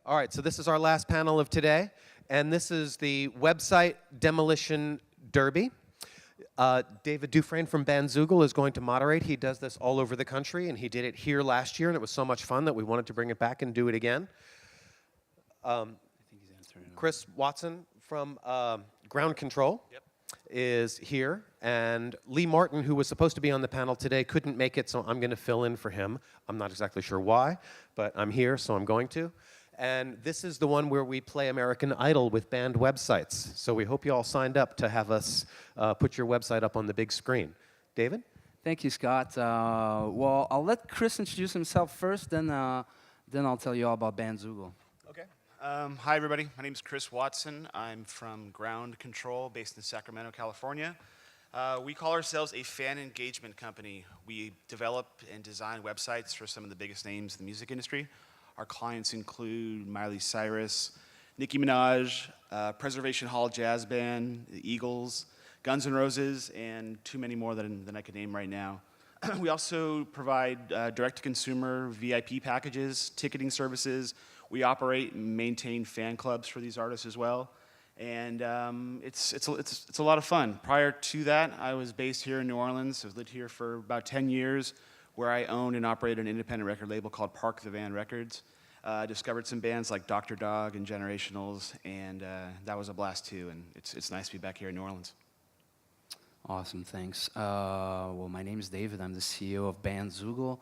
All right, so this is our last panel of today, and this is the website Demolition Derby. David Dufresne from Bandzoogle is going to moderate. He does this all over the country, and he did it here last year, and it was so much fun that we wanted to bring it back and do it again. I think he's answering. Chris Watson from Ground Control is here, and Lee Martin, who was supposed to be on the panel today, couldn't make it, so I'm going to fill in for him. I'm not exactly sure why, but I'm here, so I'm going to. And this is the one where we play American Idol with band websites. So we hope you all signed up to have us put your website up on the big screen. David? Thank you, Scott. Well, I'll let Chris introduce himself first, then I'll tell you all about Bandzoogle. Okay. Hi, everybody. My name is Chris Watson. I'm from Ground Control, based in Sacramento, California. We call ourselves a fan engagement company. We develop and design websites for some of the biggest names in the music industry. Our clients include Miley Cyrus, Nicki Minaj, Preservation Hall Jazz Band, the Eagles, Guns N' Roses, and too many more than I could name right now. We also provide direct-to-consumer VIP packages, ticketing services. We operate and maintain fan clubs for these artists as well. And it's a lot of fun. Prior to that, I was based here in New Orleans. I've lived here for about 10 years, where I owned and operated an independent record label called Park the Van Records. Discovered some bands like Dr. Dog and Generationals, and that was a blast too, and it's nice to be back here in New Orleans. Awesome, thanks. Well, my name is David. I'm the CEO of Bandzoogle.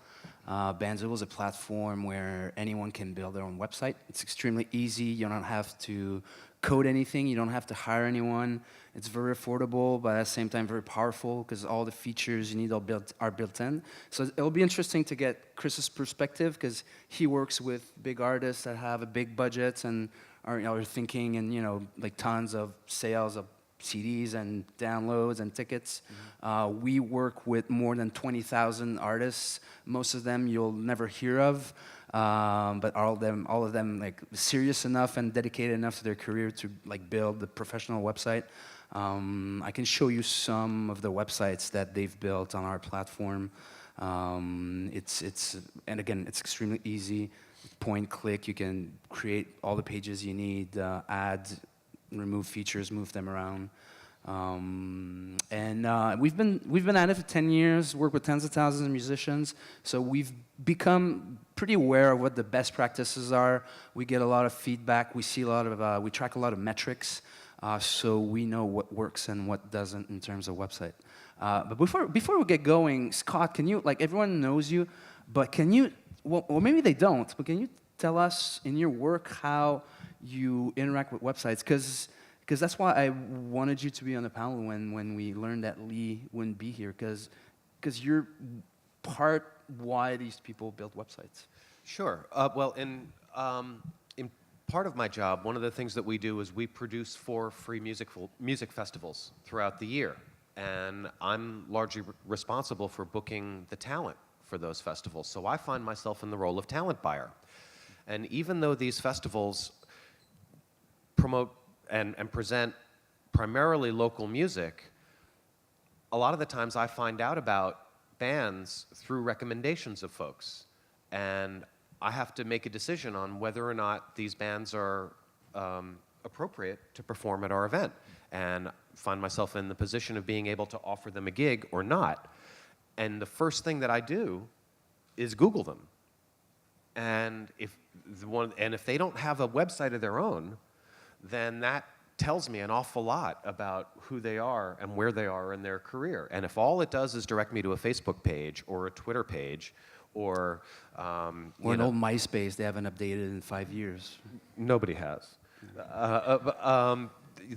Bandzoogle is a platform where anyone can build their own website. It's extremely easy. You don't have to code anything. You don't have to hire anyone. It's very affordable, but at the same time very powerful because all the features you need are built in. So it'll be interesting to get Chris's perspective because he works with big artists that have a big budget and are thinking and like tons of sales of CDs and downloads and tickets. Mm-hmm. We work with more than 20,000 artists. Most of them you'll never hear of, but all of them like serious enough and dedicated enough to their career to like build the professional website. I can show you some of the websites that they've built on our platform. And again, it's extremely easy. Point, click, you can create all the pages you need, add, remove features, move them around. We've been at it for 10 years, worked with tens of thousands of musicians, so we've become pretty aware of what the best practices are. We get a lot of feedback, we track a lot of metrics, so we know what works and what doesn't in terms of website. But before we get going, Scott, can you, like everyone knows you, but can you, well maybe they don't, but can you tell us in your work how you interact with websites? Because that's why I wanted you to be on the panel when we learned that Lee wouldn't be here, because you're part why these people build websites. Sure. Well, in part of my job, one of the things that we do is we produce 4 free music festivals throughout the year. And I'm largely responsible for booking the talent for those festivals. So I find myself in the role of talent buyer. And even though these festivals promote and present primarily local music, a lot of the times I find out about bands through recommendations of folks. And I have to make a decision on whether or not these bands are appropriate to perform at our event, and find myself in the position of being able to offer them a gig or not. And the first thing that I do is Google them. And if they don't have a website of their own, then that tells me an awful lot about who they are and where they are in their career. And if all it does is direct me to a Facebook page or a Twitter page or an old MySpace they haven't updated in 5 years. Nobody has.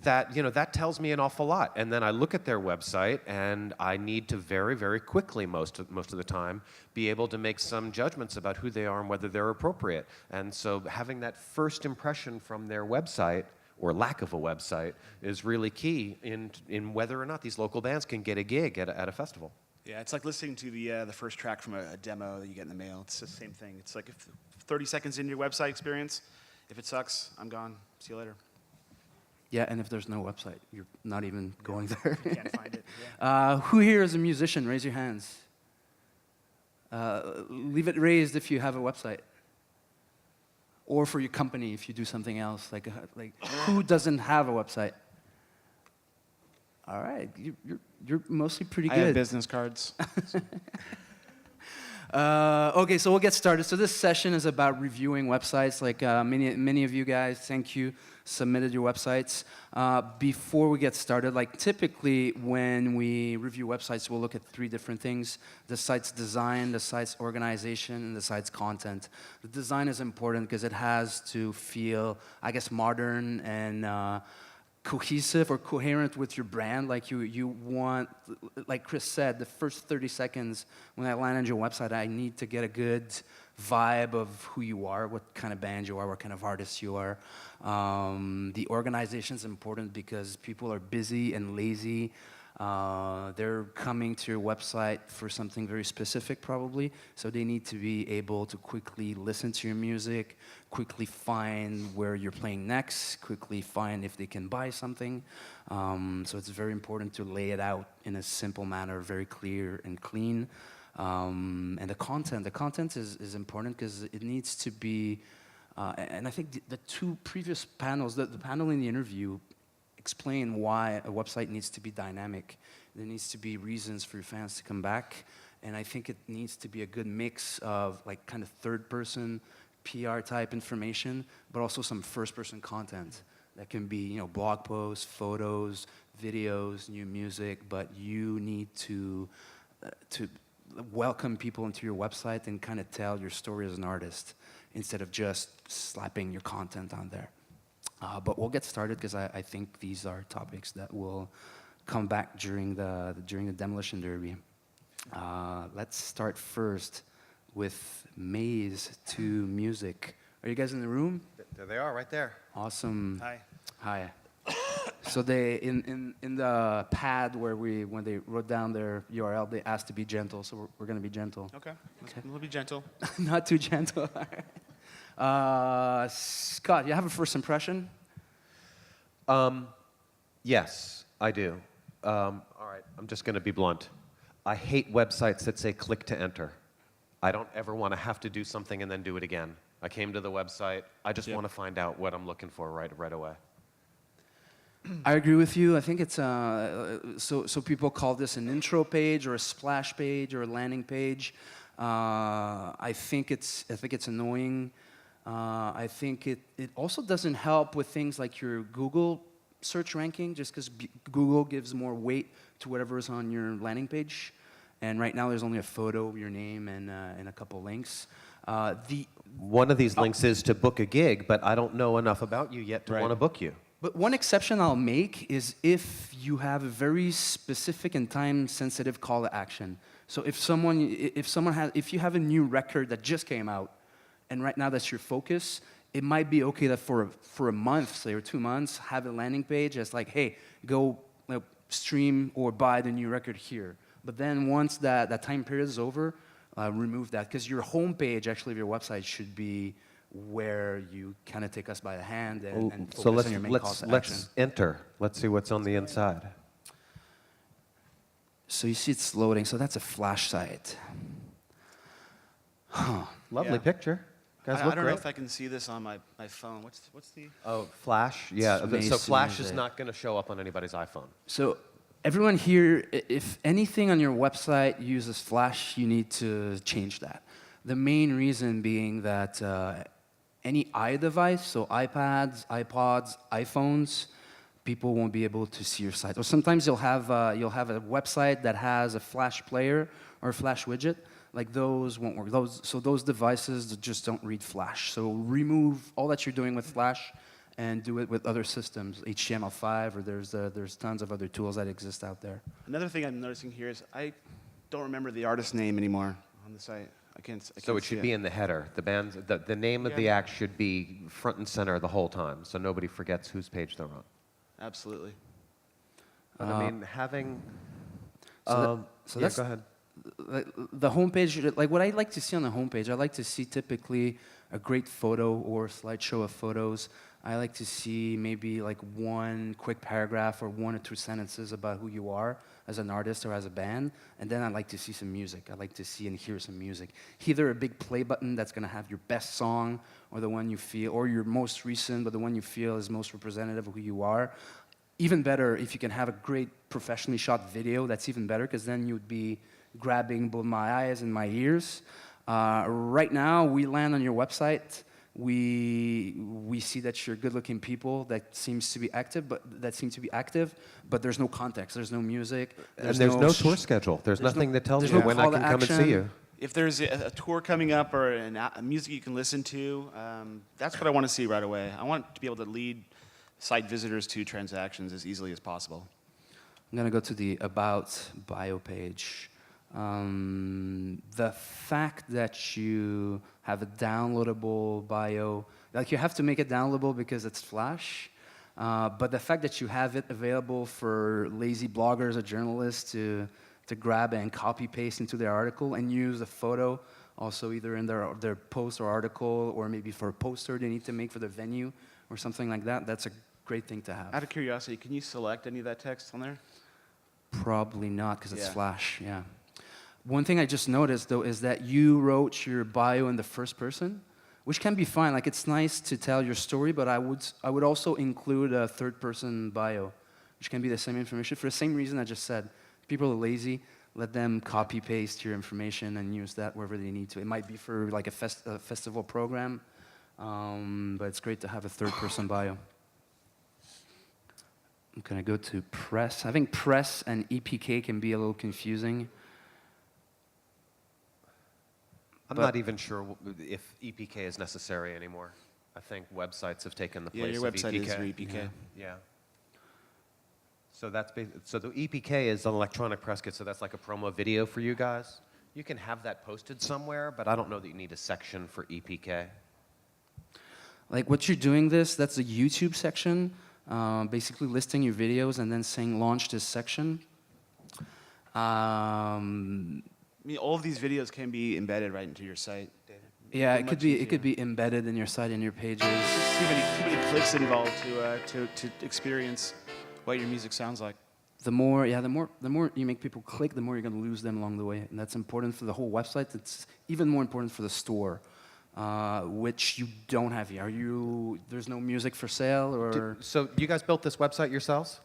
That tells me an awful lot. And then I look at their website, and I need to very, very quickly, most of the time, be able to make some judgments about who they are and whether they're appropriate. And so having that first impression from their website, or lack of a website, is really key in whether or not these local bands can get a gig at a festival. Yeah, it's like listening to the first track from a demo that you get in the mail. It's the same thing. It's like if 30 seconds into your website experience, if it sucks, I'm gone. See you later. Yeah, and if there's no website, you're not even going there. You can't find it. Yeah. Who here is a musician? Raise your hands. Leave it raised if you have a website. or for your company if you do something else. Like who doesn't have a website? All right, you're mostly pretty good. I have business cards. Okay, so we'll get started. So this session is about reviewing websites. Like many of you guys, thank you, submitted your websites. Before we get started, like typically when we review websites, we'll look at 3 different things: the site's design, the site's organization, and the site's content. The design is important because it has to feel, I guess, modern and cohesive or coherent with your brand. Like you want, like Chris said, the first 30 seconds when I land on your website, I need to get a good vibe of who you are, what kind of band you are, what kind of artist you are. The organization is important because people are busy and lazy. They're coming to your website for something very specific probably, so they need to be able to quickly listen to your music, quickly find where you're playing next, quickly find if they can buy something. So it's very important to lay it out in a simple manner, very clear and clean. And the content is important because it needs to be, and I think the 2 previous panels, the panel in the interview explain why a website needs to be dynamic. There needs to be reasons for your fans to come back, and I think it needs to be a good mix of like kind of third-person PR type information, but also some first-person content that can be, blog posts, photos, videos, new music. But you need to welcome people into your website and kind of tell your story as an artist instead of just slapping your content on there. But we'll get started because I think these are topics that will come back during the Demolition Derby. Let's start first with Maze to Music. Are you guys in the room? There they are, right there. Awesome. Hi. Hi. So they in the pad when they wrote down their URL, they asked to be gentle. So we're going to be gentle. Okay. We'll be gentle. Not too gentle. Scott, you have a first impression? Yes, I do. All right, I'm just going to be blunt. I hate websites that say click to enter. I don't ever want to have to do something and then do it again. I came to the website. I just want to find out what I'm looking for right away. I agree with you. I think it's so people call this an intro page or a splash page or a landing page. I think it's annoying. I think it also doesn't help with things like your Google search ranking, just because Google gives more weight to whatever is on your landing page. And right now there's only a photo, your name, and a couple links. One of these links is to book a gig, but I don't know enough about you yet to want to book you. But one exception I'll make is if you have a very specific and time-sensitive call to action. So if you have a new record that just came out, and right now that's your focus, it might be okay that for a month, say, or 2 months, have a landing page that's like, hey, go stream or buy the new record here. But then once that time period is over, remove that, because your homepage actually of your website should be where you kind of take us by the hand and focus on your main calls to action. Let's enter. Let's see what's on the inside. So you see it's loading. So that's a flash site. Huh. Lovely picture. Guys, I look don't great. know if I can see this on my phone. What's the? Oh, Flash? Yeah. It's So Flash is amazing. not going to show up on anybody's iPhone. So everyone here, if anything on your website uses Flash, you need to change that. The main reason being that any iDevice, so iPads, iPods, iPhones, people won't be able to see your site. Or sometimes you'll have a website that has a Flash player or a Flash widget. Like those won't work. Those devices just don't read Flash. So remove all that you're doing with Flash and do it with other systems, HTML5, or there's tons of other tools that exist out there. Another thing I'm noticing here is I don't remember the artist name anymore on the site. I can't So it should be in the header. The name of the act should be front and center the whole time, so nobody forgets whose page they're on. Absolutely. But I mean, having... So yeah, that's go ahead. the homepage. Like what I like to see on the homepage, I like to see typically a great photo or a slideshow of photos. I like to see maybe like one quick paragraph or 1 or 2 sentences about who you are. as an artist or as a band, and then I like to see some music. I like to see and hear some music. Either a big play button that's going to have your best song, or the one you feel, or your most recent, but the one you feel is most representative of who you are. Even better if you can have a great professionally shot video. That's even better, because then you'd be grabbing both my eyes and my ears. Right now, we land on your website. We see that you're good-looking people that seems to be active, but there's no context. There's no music. There's no tour schedule. There's nothing that tells you when I can come and see you. If there's a tour coming up or a music you can listen to, that's what I want to see right away. I want to be able to lead site visitors to transactions as easily as possible. I'm going to go to the About bio page. The fact that you have a downloadable bio, like you have to make it downloadable because it's Flash, but the fact that you have it available for lazy bloggers or journalists to grab and copy paste into their article and use a photo also either in their post or article, or maybe for a poster they need to make for the venue or something like that, that's a great thing to have. Out of curiosity, can you select any of that text on there? Probably not, because it's Flash, yeah. One thing I just noticed, though, is that you wrote your bio in the first person, which can be fine. Like, it's nice to tell your story, but I would also include a third-person bio, which can be the same information for the same reason I just said. People are lazy. Let them copy-paste your information and use that wherever they need to. It might be for, like, a festival program, but it's great to have a third-person bio. I'm going to go to press. I think press and EPK can be a little confusing. I'm not even sure if EPK is necessary anymore. I think websites have taken the place of EPK. Yeah, your website is your EPK. Yeah. So so the EPK is an electronic press kit, so that's like a promo video for you guys. You can have that posted somewhere, but I don't know that you need a section for EPK. Like what you're doing that's a YouTube section, basically listing your videos and then saying launch this section. I mean, all of these videos can be embedded right into your site, David. Yeah, it could be embedded in your site and your pages. There's too many clicks involved to experience what your music sounds like. The more you make people click, the more you're going to lose them along the way, and that's important for the whole website. It's even more important for the store, which you don't have here. There's no music for sale, or so you guys built this website yourselves?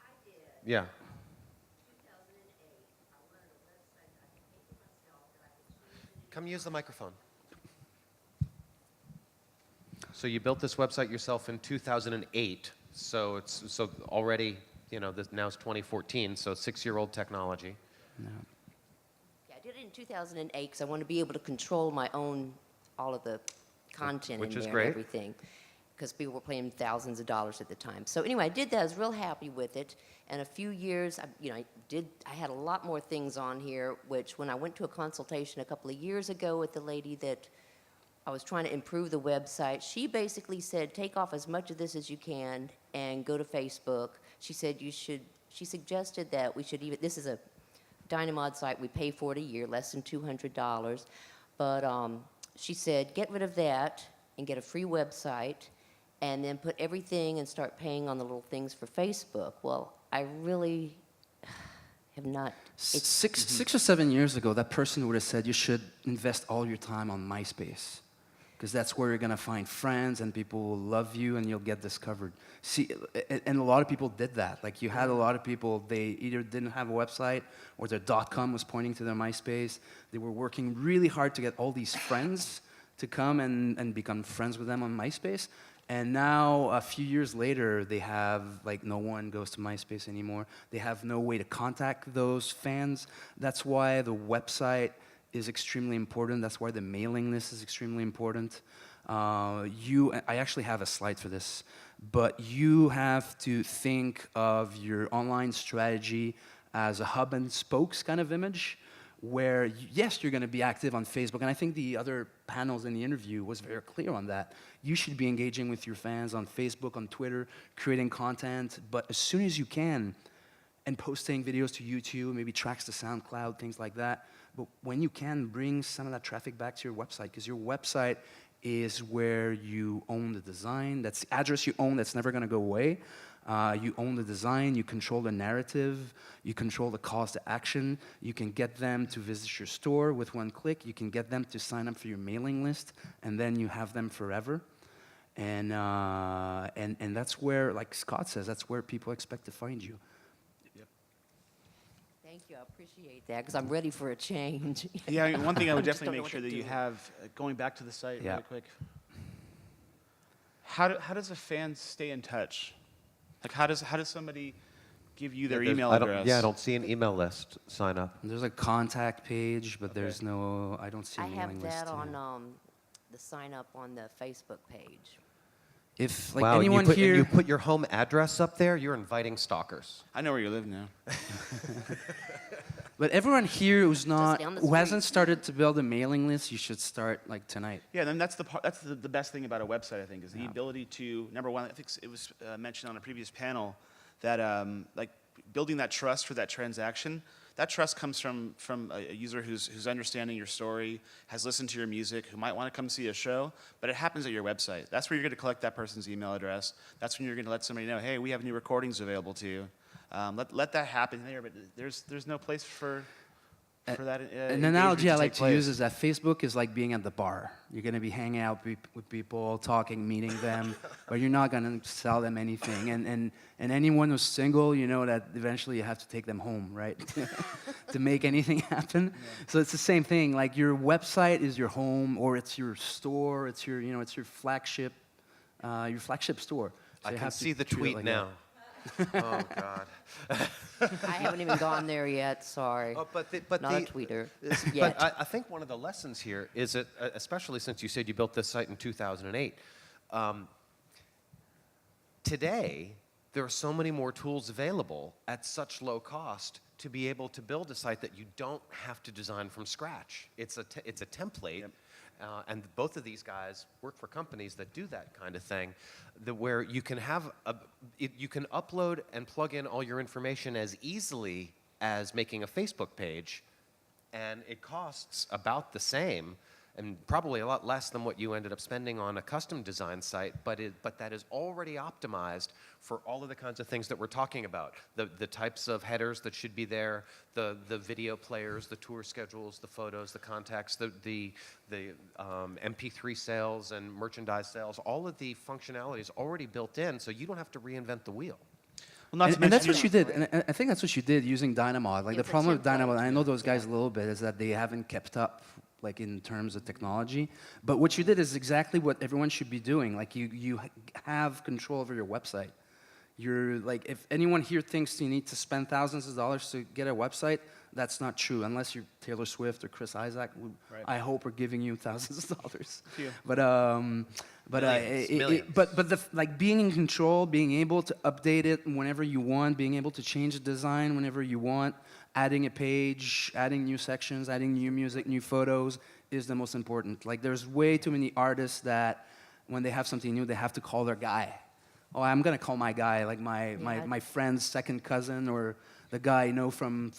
I did. Yeah. Come use the microphone. So you built this website yourself in 2008. So it's already, now it's 2014, so 6-year-old technology. no. Yeah, I did it in 2008 because I want to be able to control all of the content Which in is there great. and everything, because people were paying thousands of dollars at the time. So anyway, I did that. I was real happy with it. And a few years, I had a lot more things on here, which when I went to a consultation a couple of years ago with the lady that I was trying to improve the website, she basically said, take off as much of this as you can and go to Facebook. She said she suggested that we should this is a Dynamod site, we pay for it a year, less than $200. But she said, get rid of that and get a free website, and then put everything and start paying on the little things for Facebook. Well, I really have not. Six or 7 years ago, that person would have said you should invest all your time on MySpace, because that's where you're going to find friends and people will love you and you'll get discovered. See, and a lot of people did that. Like, you had a lot of people, they either didn't have a website or their .com was pointing to their MySpace. They were working really hard to get all these friends to come and become friends with them on MySpace. And now, a few years later, they have, no one goes to MySpace anymore. They have no way to contact those fans. That's why the website is extremely important. That's why the mailing list is extremely important. I actually have a slide for this, but you have to think of your online strategy as a hub and spokes kind of image, where, yes, you're going to be active on Facebook, and I think the other panels in the interview was very clear on that. You should be engaging with your fans on Facebook, on Twitter, creating content, but as soon as you can, and posting videos to YouTube, maybe tracks to SoundCloud, things like that, but when you can, bring some of that traffic back to your website, because your website is where you own the design. That's the address you own. That's never going to go away. You own the design, you control the narrative, you control the calls to action. You can get them to visit your store with one click. You can get them to sign up for your mailing list, and then you have them forever. And that's where, like Scott says, that's where people expect to find you. Thank you. I appreciate that because I'm ready for a change. Yeah, I mean, one thing I would just definitely don't know make what sure to that you do. have, going back to the site Yeah. really quick, how does a fan stay in touch? Like, how does somebody give you their email address? I don't see an email list sign up. There's a contact page, but there's no, I don't see a I mailing have list. that yeah. on the sign up on the Facebook page. If like Wow, and anyone you here, you put your home address up there, you're inviting stalkers. I know where you live now. but everyone here who's not, down the who hasn't street. started to build a mailing list, you should start like tonight. Yeah, then that's the best thing about a website, I think, is the ability to, number one, I think it was mentioned on a previous panel, that like building that trust for that transaction. That trust comes from a user who's understanding your story, has listened to your music, who might want to come see a show, but it happens at your website. That's where you're going to collect that person's email address. That's when you're going to let somebody know, hey, we have new recordings available to you. Let that happen there, but there's no place for that. An analogy I like to use is that Facebook is like being at the bar. You're going to be hanging out with people, talking, meeting them, but you're not going to sell them anything. And anyone who's single, you know that eventually you have to take them home, right? to make anything happen. Yeah. So it's the same thing. Like your website is your home, or it's your store. It's your, it's your flagship store. So I you can have to see the treat it tweet like now. Oh, God. I haven't even gone there yet. Sorry. Oh, but not a tweeter But yet. I think one of the lessons here is that, especially since you said you built this site in 2008, today there are so many more tools available at such low cost to be able to build a site that you don't have to design from scratch. It's a template. Yep. And both of these guys work for companies that do that kind of thing, where you can have you can upload and plug in all your information as easily as making a Facebook page, and it costs about the same, and probably a lot less than what you ended up spending on a custom design site, but that is already optimized for all of the kinds of things that we're talking about. The types of headers that should be there, the video players, the tour schedules, the photos, the contacts, the MP3 sales and merchandise sales, all of the functionality is already built in, so you don't have to reinvent the wheel. Well, and that's what you did, and I think that's what you did using Dynamod. Like the It's a problem with template. Dynamod, and I know those guys a little bit, is that they haven't kept up, like in terms of technology. But what you did is exactly what everyone should be doing. Like you have control over your website. You're like, if anyone here thinks you need to spend thousands of dollars to get a website, that's not true, unless you're Taylor Swift or Chris Isaac. Right. I hope we're giving you thousands of dollars. Few. But Millions. like being in control, being able to update it whenever you want, being able to change the design whenever you want, adding a page, adding new sections, adding new music, new photos is the most important. Like there's way too many artists that when they have something new, they have to call their guy. Oh, I'm gonna call my guy, like my friend's second cousin, or the guy I know from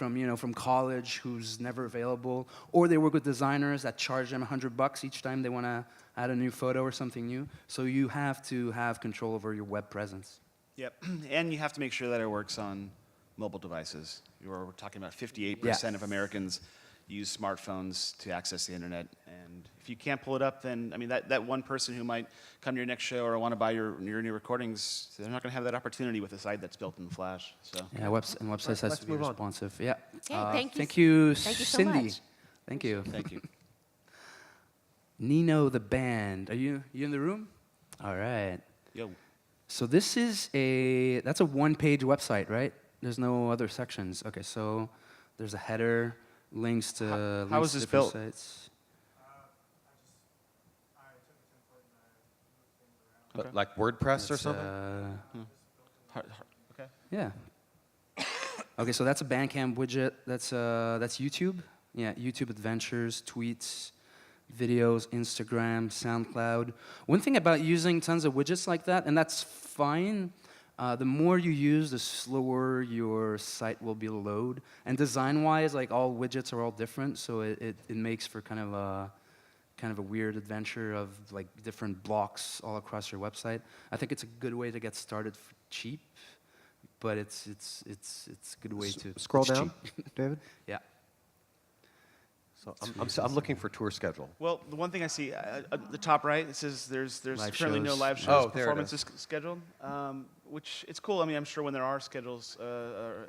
college who's never available, or they work with designers that charge them $100 each time they want to add a new photo or something new. So you have to have control over your web presence. Yep, and you have to make sure that it works on mobile devices. We're talking about 58% Yeah. of Americans use smartphones to access the internet, and if you can't pull it up, then I mean that one person who might come to your next show or want to buy your new recordings, they're not going to have that opportunity with a site that's built in Flash. So Yeah, websites has let's to be move on. responsive. Yeah. Okay, thank you, Thank you so Cindy. much. Thank you. thank you. Nino the band. Are you in the room? All right. Yo. So this is that's a one-page website, right? There's no other sections. Okay, so there's a header, links to how links was to this different built? sites. But like WordPress or It's, something? Okay. Yeah. Okay, so that's a Bandcamp widget. That's YouTube. Yeah, YouTube Adventures, tweets, videos, Instagram, SoundCloud. One thing about using tons of widgets like that, and that's fine, the more you use, the slower your site will be to load. And design-wise, like all widgets are all different, so it makes for kind of a weird adventure of like different blocks all across your website. I think it's a good way to get started for cheap. but it's a good way to Scroll it's down, cheap. David. Yeah. So I'm looking for tour schedule. Well, the one thing I see at the top right, it says there's Live currently no shows. live shows, Oh, there it performances scheduled, which it's cool. I mean, I'm sure when there are schedules or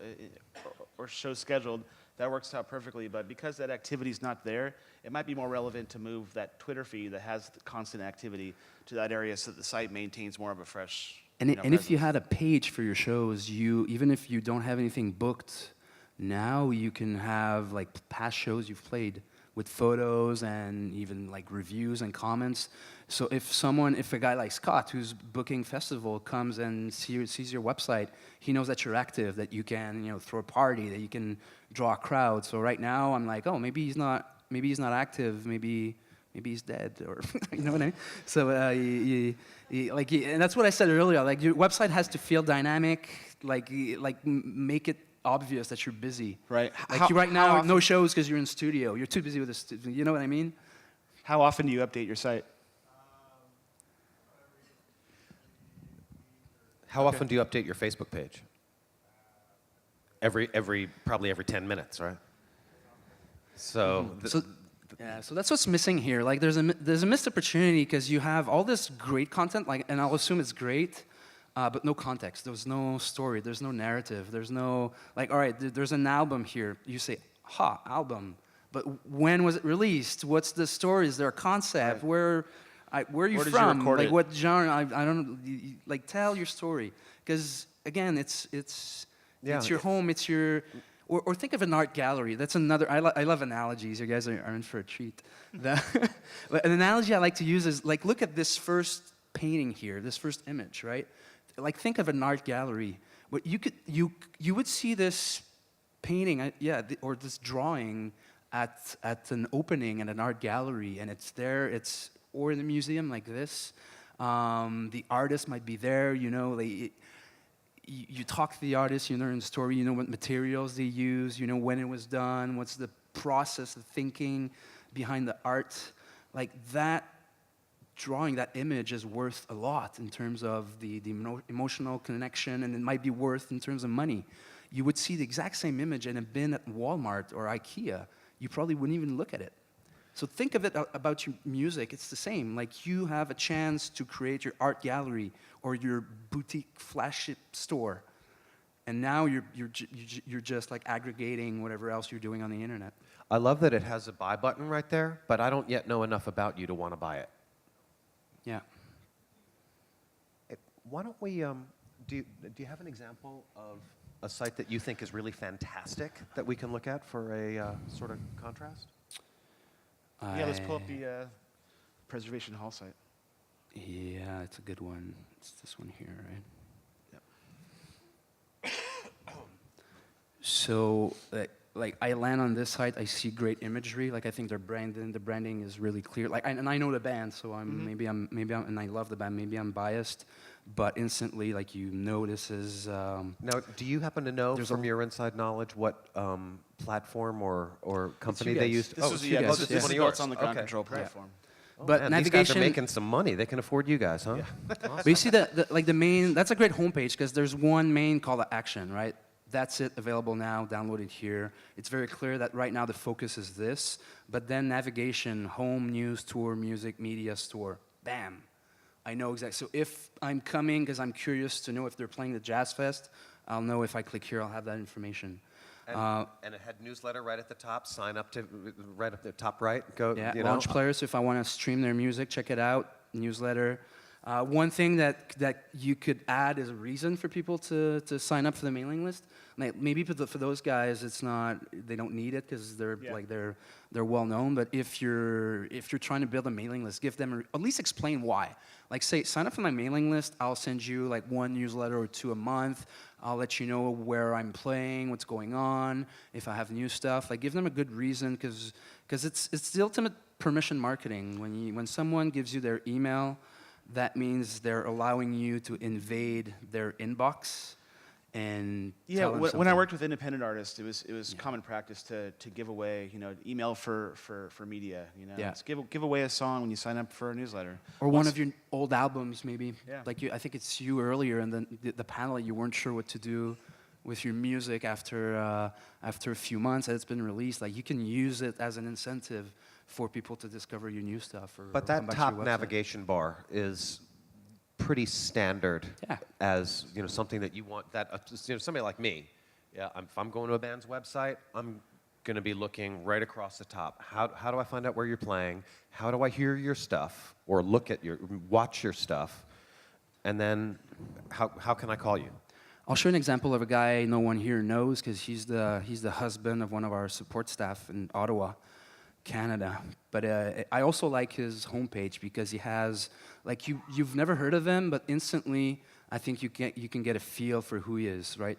shows scheduled, that works out perfectly. But because that activity's not there, it might be more relevant to move that Twitter feed that has the constant activity to that area so that the site maintains more of a fresh. And, and if you presence. had a page for your shows, even if you don't have anything booked, now you can have like past shows you've played with photos and even like reviews and comments. So if a guy like Scott who's booking festival comes and sees your website, he knows that you're active, that you can throw a party, that you can draw a crowd. So right now I'm like, oh, maybe he's not active, maybe he's dead, or you know what I mean? So and that's what I said earlier. Like your website has to feel dynamic. Like make it obvious that you're busy. Right. Like you right now, no shows because you're in studio. You're too busy with the studio. You know what I mean? How often do you update your site? How often do you update your Facebook page? Probably every 10 minutes, right? So, So that's what's missing here. Like there's a missed opportunity because you have all this great content, and I'll assume it's great, but no context. There's no story. There's no narrative. There's no all right, there's an album here. You say, album, but when was it released? What's the story? Is there a concept? Right. Where are you Where did you from? record Like it? what genre? I don't like tell your story because again, it's your home. It's your or think of an art gallery. That's another. I love analogies. You guys are in for a treat. But an analogy I like to use is like look at this first painting here, this first image, right? Like think of an art gallery. What you would see this painting, or this drawing at an opening at an art gallery, and it's there. Or in a museum like this. The artist might be there. You talk to the artist, you learn the story, you know what materials they use, you know when it was done, what's the process, the thinking behind the art. Like that drawing, that image is worth a lot in terms of the emotional connection, and it might be worth in terms of money. You would see the exact same image and have been at Walmart or IKEA, you probably wouldn't even look at it. So think of it about your music. It's the same. Like you have a chance to create your art gallery or your boutique flagship store, and now you're just like aggregating whatever else you're doing on the internet. I love that it has a buy button right there, but I don't yet know enough about you to want to buy it. Yeah. Why don't we? Do you have an example of a site that you think is really fantastic that we can look at for a sort of contrast? Yeah, let's pull up the Preservation Hall site. Yeah, it's a good one. It's this one here, right? Yep. So, like I land on this site, I see great imagery. Like I think the branding is really clear. Like, and I know the band, so maybe I'm, and I love the band. Maybe I'm biased, but instantly, like this is. Now, do you happen to know from your inside knowledge what platform or company they used? This is you guys. this Yeah. is one of built yours. on the ground Okay. control platform. Oh, But man, these guys are navigation- making some money. They can afford you guys, huh? But you see the main, that's a great homepage because there's one main call to action, right? That's it, available now, download it here. It's very clear that right now the focus is this, but then navigation, home, news, tour, music, media, store, bam. I know exactly. So if I'm coming because I'm curious to know if they're playing the Jazz Fest, I'll know if I click here, I'll have that information. And it had newsletter right at the top. Sign up to right up the top right. Go. Yeah, you launch know. players. So if I want to stream their music, check it out. Newsletter. One thing that you could add as a reason for people to sign up for the mailing list. Like maybe for those guys, it's not, they don't need it because they're well known. But if you're trying to build a mailing list, give them at least explain why. Like say, sign up for my mailing list. I'll send you like one newsletter or two a month. I'll let you know where I'm playing, what's going on, if I have new stuff. Like give them a good reason because it's the ultimate permission marketing. When someone gives you their email, that means they're allowing you to invade their inbox. and Yeah, tell them when I something. worked with independent artists, it was common practice to give away, email for media. Yeah. It's give away a song when you sign up for a newsletter. Or one of your old albums, maybe. Yeah. Like I think it's you earlier, and then the panel, you weren't sure what to do with your music after a few months that it's been released. Like you can use it as an incentive for people to discover your new stuff. But or that come back to top your website. navigation bar is pretty standard Yeah. as something that you want. That somebody like me, if I'm going to a band's website, I'm going to be looking right across the top. How do I find out where you're playing? How do I hear your stuff or watch your stuff? And then how can I call you? I'll show you an example of a guy no one here knows because he's the husband of one of our support staff in Ottawa, Canada. But I also like his homepage because he has, like, you've never heard of him, but instantly I think you can get a feel for who he is, right?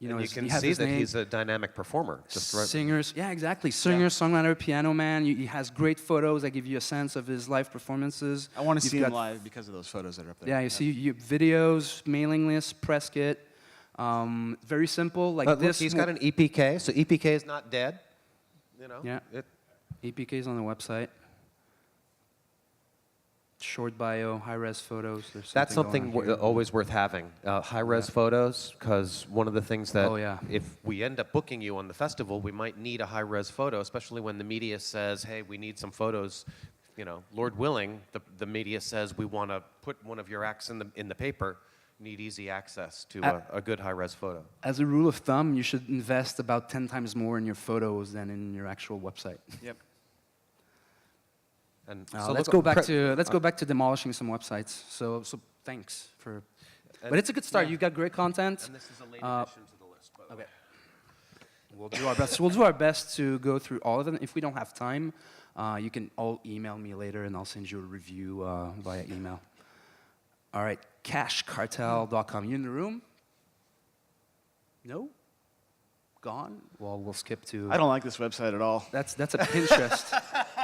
You can he has see his that name, he's a dynamic performer. Just right. singers, yeah, exactly. Singer, songwriter, piano man. He has great photos that give you a sense of his live performances. I want to You've see him got- live because of those photos that are up there. Yeah, you see videos, mailing lists, press kit. Very simple, like But look, this. he's got an EPK, so EPK is not dead. Yeah. EPK is on the website. Short bio, high-res photos. There's That's something something going on here. always worth having. High-res photos, because one of the things that Oh, yeah. if we end up booking you on the festival, we might need a high-res photo, especially when the media says, hey, we need some photos. Lord willing, the media says we want to put one of your acts in the paper. Need easy access to a good high-res photo. As a rule of thumb, you should invest about 10 times more in your photos than in your actual website. Yep. And Let's go back to demolishing some websites. So thanks for. But it's a good start. yeah. You've got great content. And this is a late addition to the list, by the way. We'll do our best. We'll do our best to go through all of them. If we don't have time, you can all email me later, and I'll send you a review via email. All right, cashcartel.com. You in the room? No? Gone? Well, we'll skip to. I don't like this website at all. That's a Pinterest.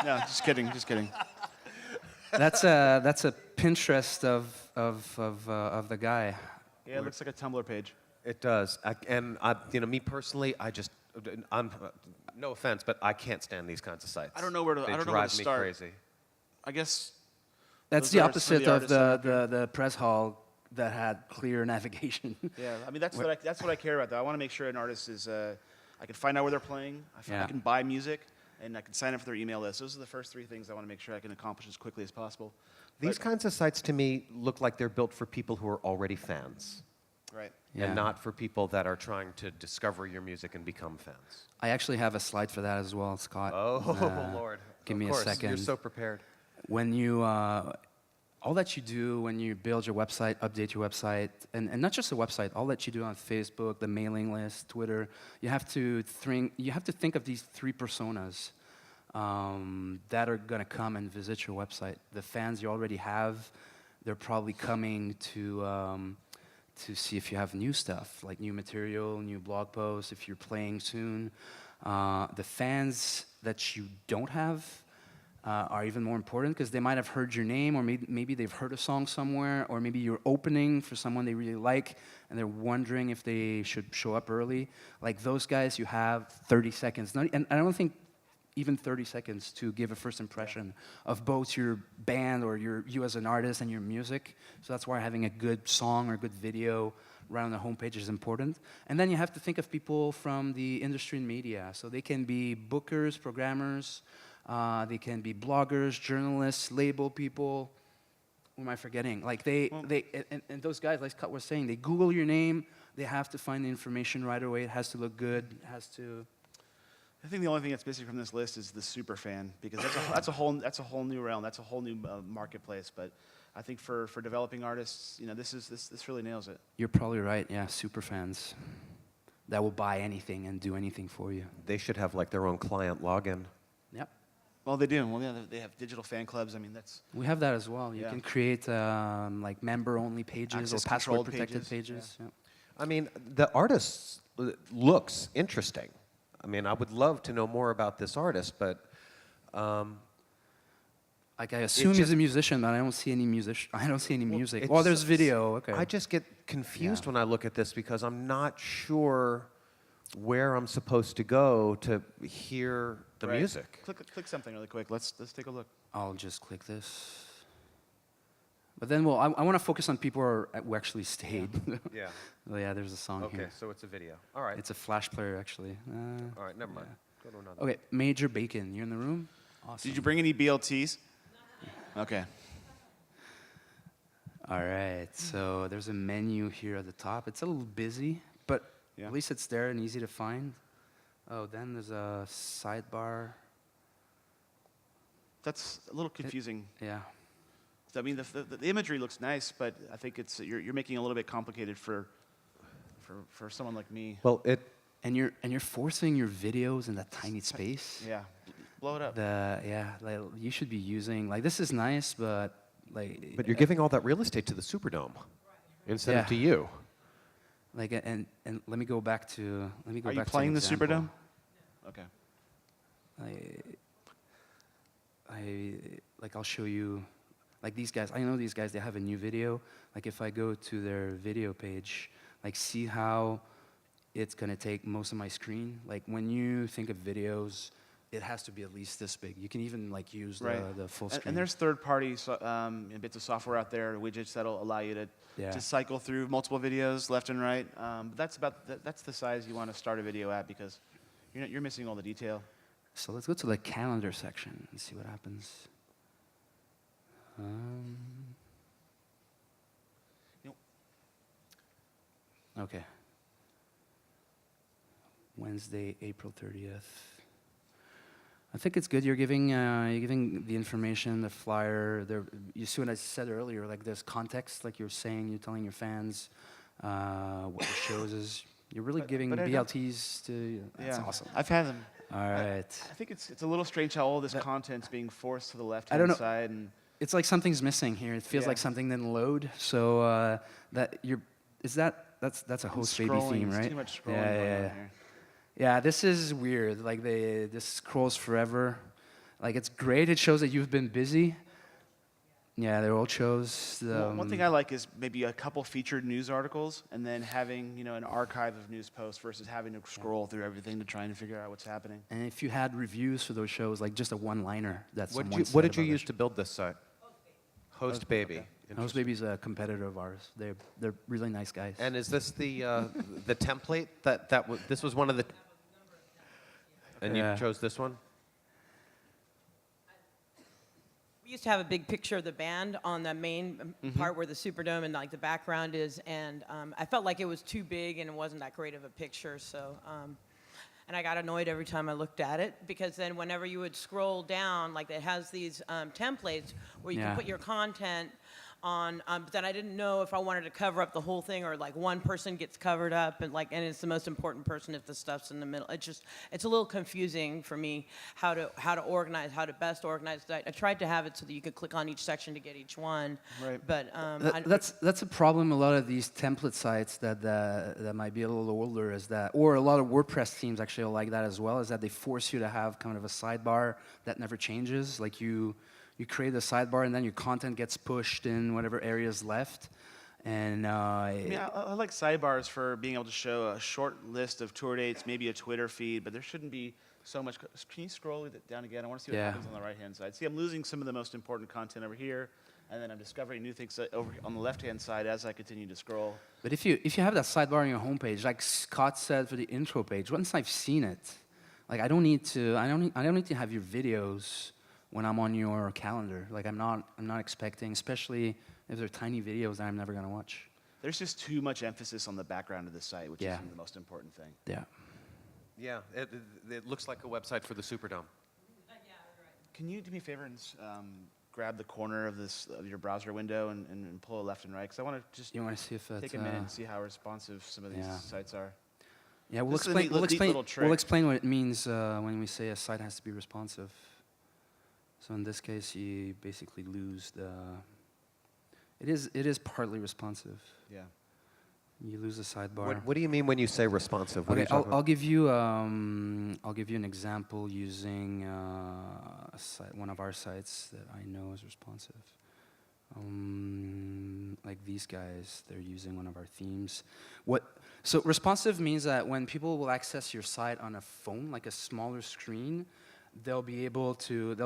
No, just kidding. That's a Pinterest of the guy. Yeah, it looks like a Tumblr page. It does. Me personally, I'm no offense, but I can't stand these kinds of sites. I don't know where to. They I don't know drive where to me start. crazy. I guess That's those the are some of opposite the of artists that are the press hall that had clear navigation. Yeah, I mean that's what I care about. Though I want to make sure an artist is. I can find out where they're playing. I can buy music, and I can sign up for their email list. Those are the first three things I want to make sure I can accomplish as quickly as possible. These kinds of sites to me look like they're built for people who are already fans, Right. and not for people that are trying to discover your music and become fans. I actually have a slide for that as well, Scott. Oh, Lord. Give Of me course, a second. You're so prepared. When you, all that you do when you build your website, update your website, and not just the website, all that you do on Facebook, the mailing list, Twitter, you have to think of these three personas that are going to come and visit your website. The fans you already have, they're probably coming to see if you have new stuff, like new material, new blog posts, if you're playing soon. The fans that you don't have are even more important because they might have heard your name, or maybe they've heard a song somewhere, or maybe you're opening for someone they really like and they're wondering if they should show up early. Like those guys, you have 30 seconds. And I don't think even 30 seconds to give a first impression of both your band or you as an artist and your music. So that's why having a good song or good video right on the homepage is important. And then you have to think of people from the industry and media. So they can be bookers, programmers, they can be bloggers, journalists, label people. Who am I forgetting? Like and those guys, like Scott was saying, they Google your name. They have to find the information right away. It has to look good. It has to. I think the only thing that's missing from this list is the super fan, because that's a whole new realm. That's a whole new marketplace. But I think for developing artists, this really nails it. You're probably right. Yeah, super fans that will buy anything and do anything for you. They should have like their own client login. Yep. Well, they do. Well, yeah, they have digital fan clubs. I mean, that's We have that as well. You Yeah. can create like member-only pages Access or controlled password-protected pages, pages. Yep. I mean, the artist looks interesting. I mean, I would love to know more about this artist, but Like I assume he's a musician, but I don't see any music. I don't see any music. Well, there's video. Okay. I just get confused when I look at this because I'm not sure where I'm supposed to go to hear the Right. music. Click something really quick. Let's take a look. I'll just click this. But then, well, I want to focus on people who actually stayed. Yeah. Well, yeah, there's a song Okay, here. so it's a video. All right. It's a flash player, actually. All right, never mind. Go to another. Okay, Major Bacon, you're in the room? Awesome. Did you bring any BLTs? Okay. All right, so there's a menu here at the top. It's a little busy, but Yeah. at least it's there and easy to find. Oh, then there's a sidebar. That's a little confusing. Yeah. I mean, the imagery looks nice, but I think it's you're making it a little bit complicated for someone like me. Well, And you're forcing your videos in that tiny space. Yeah. Blow it up. Like you should be using like this is nice, but like. but you're giving all that real estate to the Superdome instead of Yeah. to you. Like and let me go back to Are you back to an playing the example. Superdome? Okay. I'll show you, like these guys. I know these guys. They have a new video. Like if I go to their video page, like see how it's gonna take most of my screen. Like when you think of videos, it has to be at least this big. You can even like use the full screen. And there's third-party bits of software out there, widgets that'll allow you to cycle through multiple videos left and right. But that's the size you want to start a video at because you're missing all the detail. So let's go to the calendar section and see what happens. Okay. Wednesday, April 30th. I think it's good. You're giving the information, the flyer. You see what I said earlier. Like there's context, like you're saying, you're telling your fans what the shows is. You're really giving but I BLTs to. That's awesome. I've had them. All right. I think it's a little strange how all this content's being forced to the don't left-hand know. side. And It's like something's missing here. It feels Yeah. like something didn't load. So that's a host baby scrolling, theme, there's right? too much scrolling going on here. Yeah, this is weird. Like this scrolls forever. Like it's great. It shows that you've been busy. Yeah, they're old shows. One thing I like is maybe a couple featured news articles and then having an archive of news posts versus having to scroll through everything to try and figure out what's happening. And if you had reviews for those shows, like just a one-liner that What someone did said you, what did you about use it. to build this site? Host Baby. Host Baby's a competitor of ours. They're really nice guys. And is this the template this was one of the and Yeah. you chose this one? We used to have a big picture of the band on the main part where the Superdome and like the background is, and I felt like it was too big and it wasn't that great of a picture. So, and I got annoyed every time I looked at it because then whenever you would scroll down, like it has these templates where you Yeah. can put your content on, but then I didn't know if I wanted to cover up the whole thing or like one person gets covered up and it's the most important person if the stuff's in the middle. It's a little confusing for me how to organize, how to best organize that. I tried to have it so that you could click on each section to get each one. Right. But That's a problem. A lot of these template sites that might be a little older is that, or a lot of WordPress themes actually are like that as well. Is that they force you to have kind of a sidebar that never changes. Like you create a sidebar and then your content gets pushed in whatever area's left. And I like sidebars for being able to show a short list of tour dates, maybe a Twitter feed, but there shouldn't be so much. Can you scroll it down again? I want to see what Yeah. happens on the right-hand side. See, I'm losing some of the most important content over here, and then I'm discovering new things over on the left-hand side as I continue to scroll. But if you have that sidebar on your homepage, like Scott said for the intro page, once I've seen it, like I don't need to have your videos when I'm on your calendar. Like I'm not expecting, especially if they're tiny videos that I'm never gonna watch. There's just too much emphasis on the background of the site, which isn't the most important thing. Yeah. Yeah, it looks like a website for the Superdome. Can you do me a favor and grab the corner of your browser window and pull it left and right? Because I want to just You want to see if it's take a minute and see how responsive some of these sites are. Yeah, we'll This is a explain. neat We'll little explain. trick. We'll explain what it means when we say a site has to be responsive. So in this case, you basically lose the. It is partly responsive. Yeah. You lose the sidebar. What do you mean when you say responsive? What are Okay, you talking I'll about? give you an example using one of our sites that I know is responsive. Like these guys, they're using one of our themes. So responsive means that when people will access your site on a phone, like a smaller screen, they'll be able to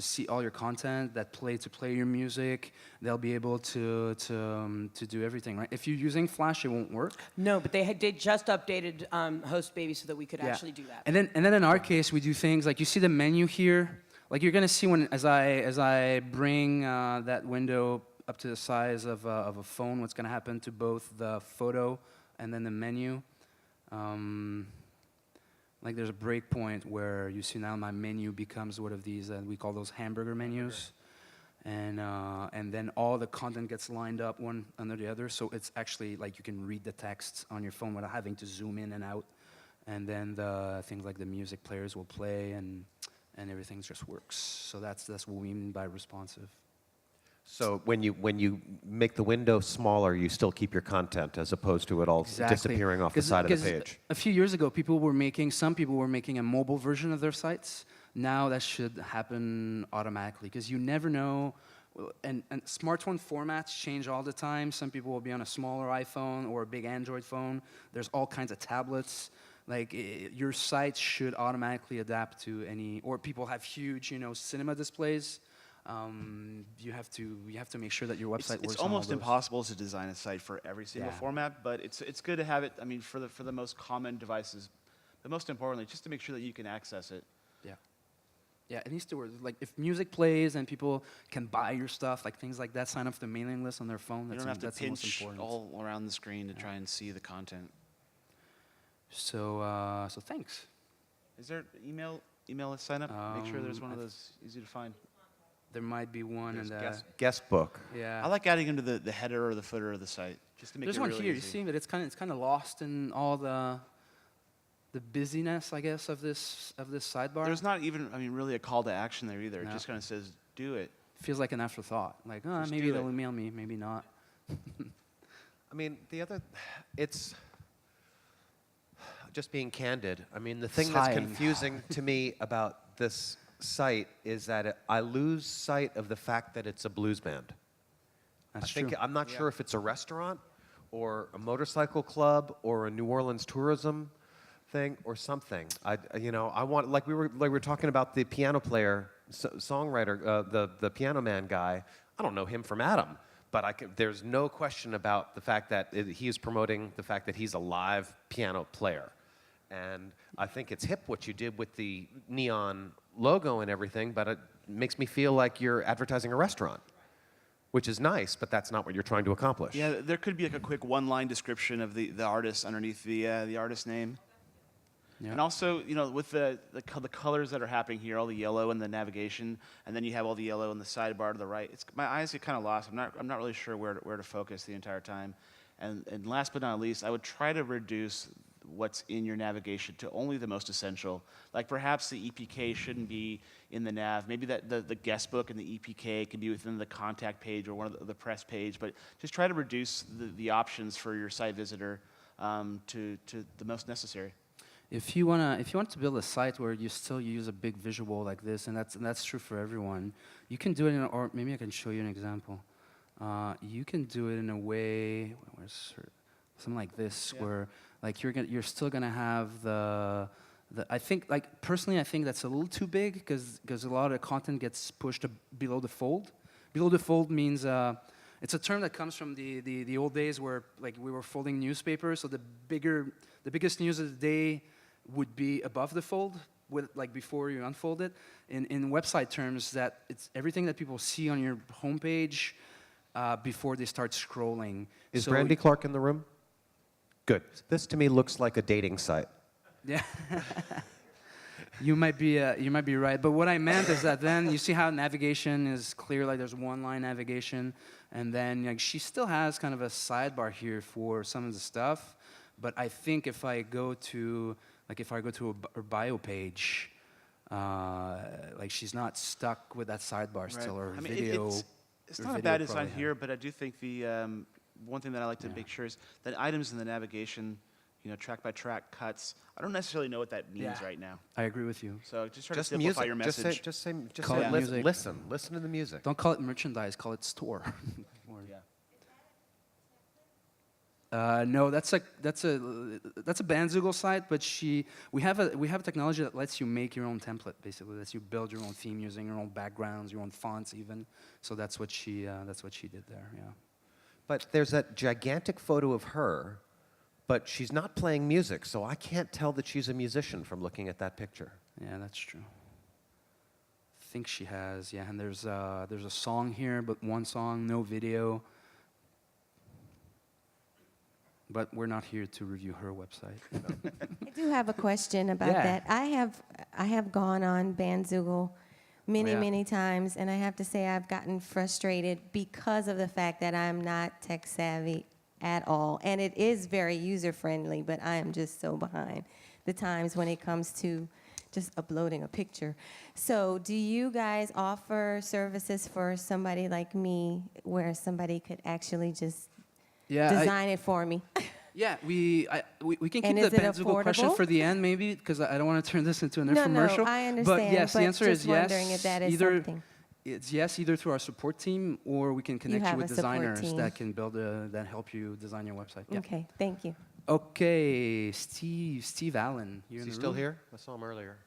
see all your content, to play your music. They'll be able to do everything, right? If you're using Flash, it won't work. No, but they just updated Host Baby so that we could actually do that. And then in our case, we do things like you see the menu here. Like you're gonna see as I bring that window up to the size of a phone, what's gonna happen to both the photo and then the menu. Like there's a breakpoint where you see now my menu becomes one of these, we call those hamburger menus. And then all the content gets lined up one under the other, so it's actually like you can read the text on your phone without having to zoom in and out. And then the things like the music players will play and everything just works. So that's what we mean by responsive. So when you make the window smaller, you still keep your content as opposed to it all disappearing off the side of the page. A few years ago, some people were making a mobile version of their sites. Now that should happen automatically because you never know. And smartphone formats change all the time. Some people will be on a smaller iPhone or a big Android phone. There's all kinds of tablets. Like your site should automatically adapt to any. Or people have huge, cinema displays. You have to make sure that your website works. It's on all almost those. impossible to design a site for every single format, but it's good to have it. I mean, for the most common devices, but most importantly, just to make sure that you can access it. Yeah, it needs to work. Like if music plays and people can buy your stuff, like things like that, sign up for the mailing list on their phone. You don't have to that's the most pinch important. all around the screen to try and see the content. So thanks. Is there email a sign up? Make sure there's one of those easy to find. There might be one in the Guest book. yeah. I like adding them to the header or the footer of the site just to make There's it one really here. easy. You see, but it's kind of lost in all the busyness, I guess, of this sidebar. There's not even, really a call to action there either. It No. just kind of says, do it. Feels like an afterthought. Like, Just maybe do they'll it. email me, maybe not. I mean, it's just being candid. I mean, the thing that's Sighing. confusing to me about this site is that I lose sight of the fact that it's a blues band. That's true. I'm not sure if it's a restaurant or a motorcycle club or a New Orleans tourism thing or something. I want, like we were talking about the piano player, songwriter, the piano man guy. I don't know him from Adam, but there's no question about the fact that he is promoting the fact that he's a live piano player. And I think it's hip what you did with the neon logo and everything, but it makes me feel like you're advertising a restaurant, which is nice, but that's not what you're trying to accomplish. Yeah, there could be like a quick one-line description of the artist underneath the artist name. Yeah. And also, with the colors that are happening here, all the yellow in the navigation, and then you have all the yellow in the sidebar to the right. My eyes get kind of lost. I'm not really sure where to focus the entire time. And last but not least, I would try to reduce what's in your navigation to only the most essential. Like perhaps the EPK shouldn't be in the nav. Maybe that the guest book and the EPK can be within the contact page or one of the press page. But just try to reduce the options for your site visitor to the most necessary. If you want to build a site where you still use a big visual like this, and that's true for everyone, you can do it or maybe I can show you an example. You can do it in a way, something like this, where like you're still gonna have the I think personally I think that's a little too big because a lot of the content gets pushed below the fold. Below the fold means it's a term that comes from the old days where like we were folding newspapers, so the biggest news of the day would be above the fold, before you unfold it. In website terms, that it's everything that people see on your homepage before they start scrolling. Is Brandy Clark in the room? Good. This to me looks like a dating site. Yeah. You might be right, but what I meant is that then you see how navigation is clear, like there's one line navigation, and then she still has kind of a sidebar here for some of the stuff, but I think if I go to her bio page, she's not stuck with that sidebar still, or I mean, video. it's not a bad design here, but I do think the one thing that I like to make sure is that items in the navigation, track by track cuts. I don't necessarily know what that means right now. I agree with you. So just try Just to simplify music. your message. Just say Call it music. listen to the music. Don't call it merchandise, call it store. No, that's a Bandzoogle site, but we have a technology that lets you make your own template. Basically, lets you build your own theme using your own backgrounds, your own fonts, even. So that's what she did there. Yeah. But there's that gigantic photo of her, but she's not playing music, so I can't tell that she's a musician from looking at that picture. Yeah, that's true. I think she has. Yeah, and there's a song here, but one song, no video. But we're not here to review her website. I do have a question about that. I have gone on Bandzoogle many times, and I have to say I've gotten frustrated because of the fact that I'm not tech savvy at all. And it is very user friendly, but I am just so behind the times when it comes to just uploading a picture. So do you guys offer services for somebody like me where somebody could actually just design it for me? Yeah, we can keep And the is it Bandzoogle question affordable? for the end, maybe, because I don't want to turn this into an No, infomercial. I understand, But yes, the but answer just is yes. wondering if that is either something. It's yes, either through our support team, or we can connect you have with a support designers team. that can that help you design your website. Yeah. Okay, thank you. Okay, Steve Allen. You're Is in he the still room? here? I saw him earlier.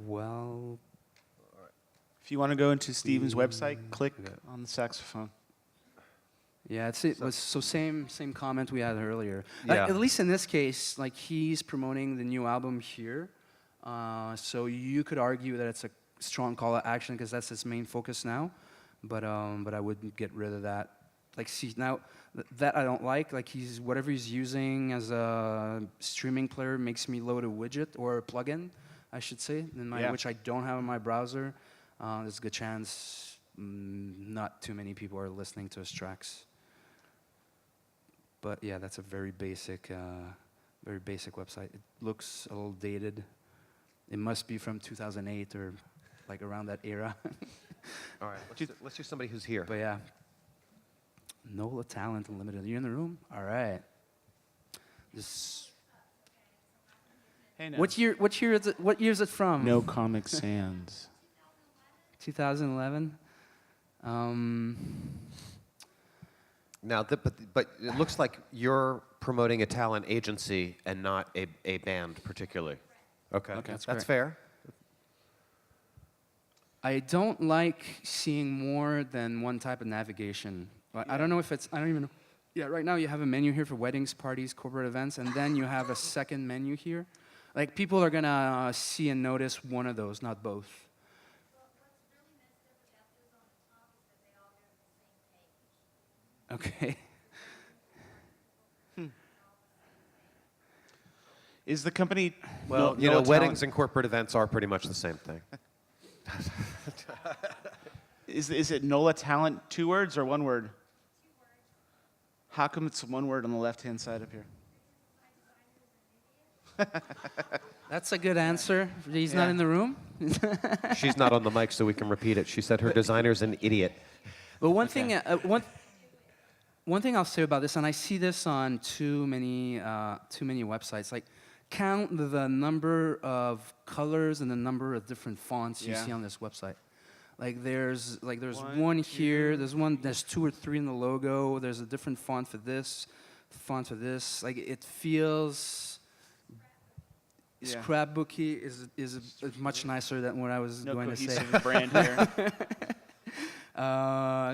Well, If you want to go into Steven's website, click on the saxophone. yeah, it was same comment we had earlier. Yeah. At least in this case, like he's promoting the new album here, so you could argue that it's a strong call to action because that's his main focus now. But I wouldn't get rid of that. Like, see now that I don't like. Like whatever he's using as a streaming player makes me load a widget or a plugin, I should say, which I don't have in my browser. There's a good chance not too many people are listening to his tracks. But yeah, that's a very basic website. It looks a little dated. It must be from 2008 or like around that era. All right, let's do somebody who's here. But yeah, NOLA Talent Unlimited. Are you in the room? All right. This. Hey, no. What year is it? What year is it from? No Comic Sans. 2011. Now, but it looks like you're promoting a talent agency and not a band particularly. Okay, That's that's correct. fair. I don't like seeing more than one type of navigation. I don't know if it's, I don't even know. Yeah, right now you have a menu here for weddings, parties, corporate events, and then you have a second menu here. Like, people are gonna see and notice one of those, not both. Okay. Is the company... Well, No- you know, NOLA weddings Talent- and corporate events are pretty much the same thing. Is it NOLA Talent 2 words or 1 word? 2 words. How come it's 1 word on the left-hand side up here? That's a good answer. He's not in the room. She's not on the mic, so we can repeat it. She said her designer's an idiot. But one thing I'll say about this, and I see this on too many websites, like count the number of colors and the number of different fonts you see on this website. Like there's one here, there's 2 or 3 in the logo. There's a different font for this, font for this. Like it feels scrapbooky is much nicer than what I was going to say. No cohesive brand here.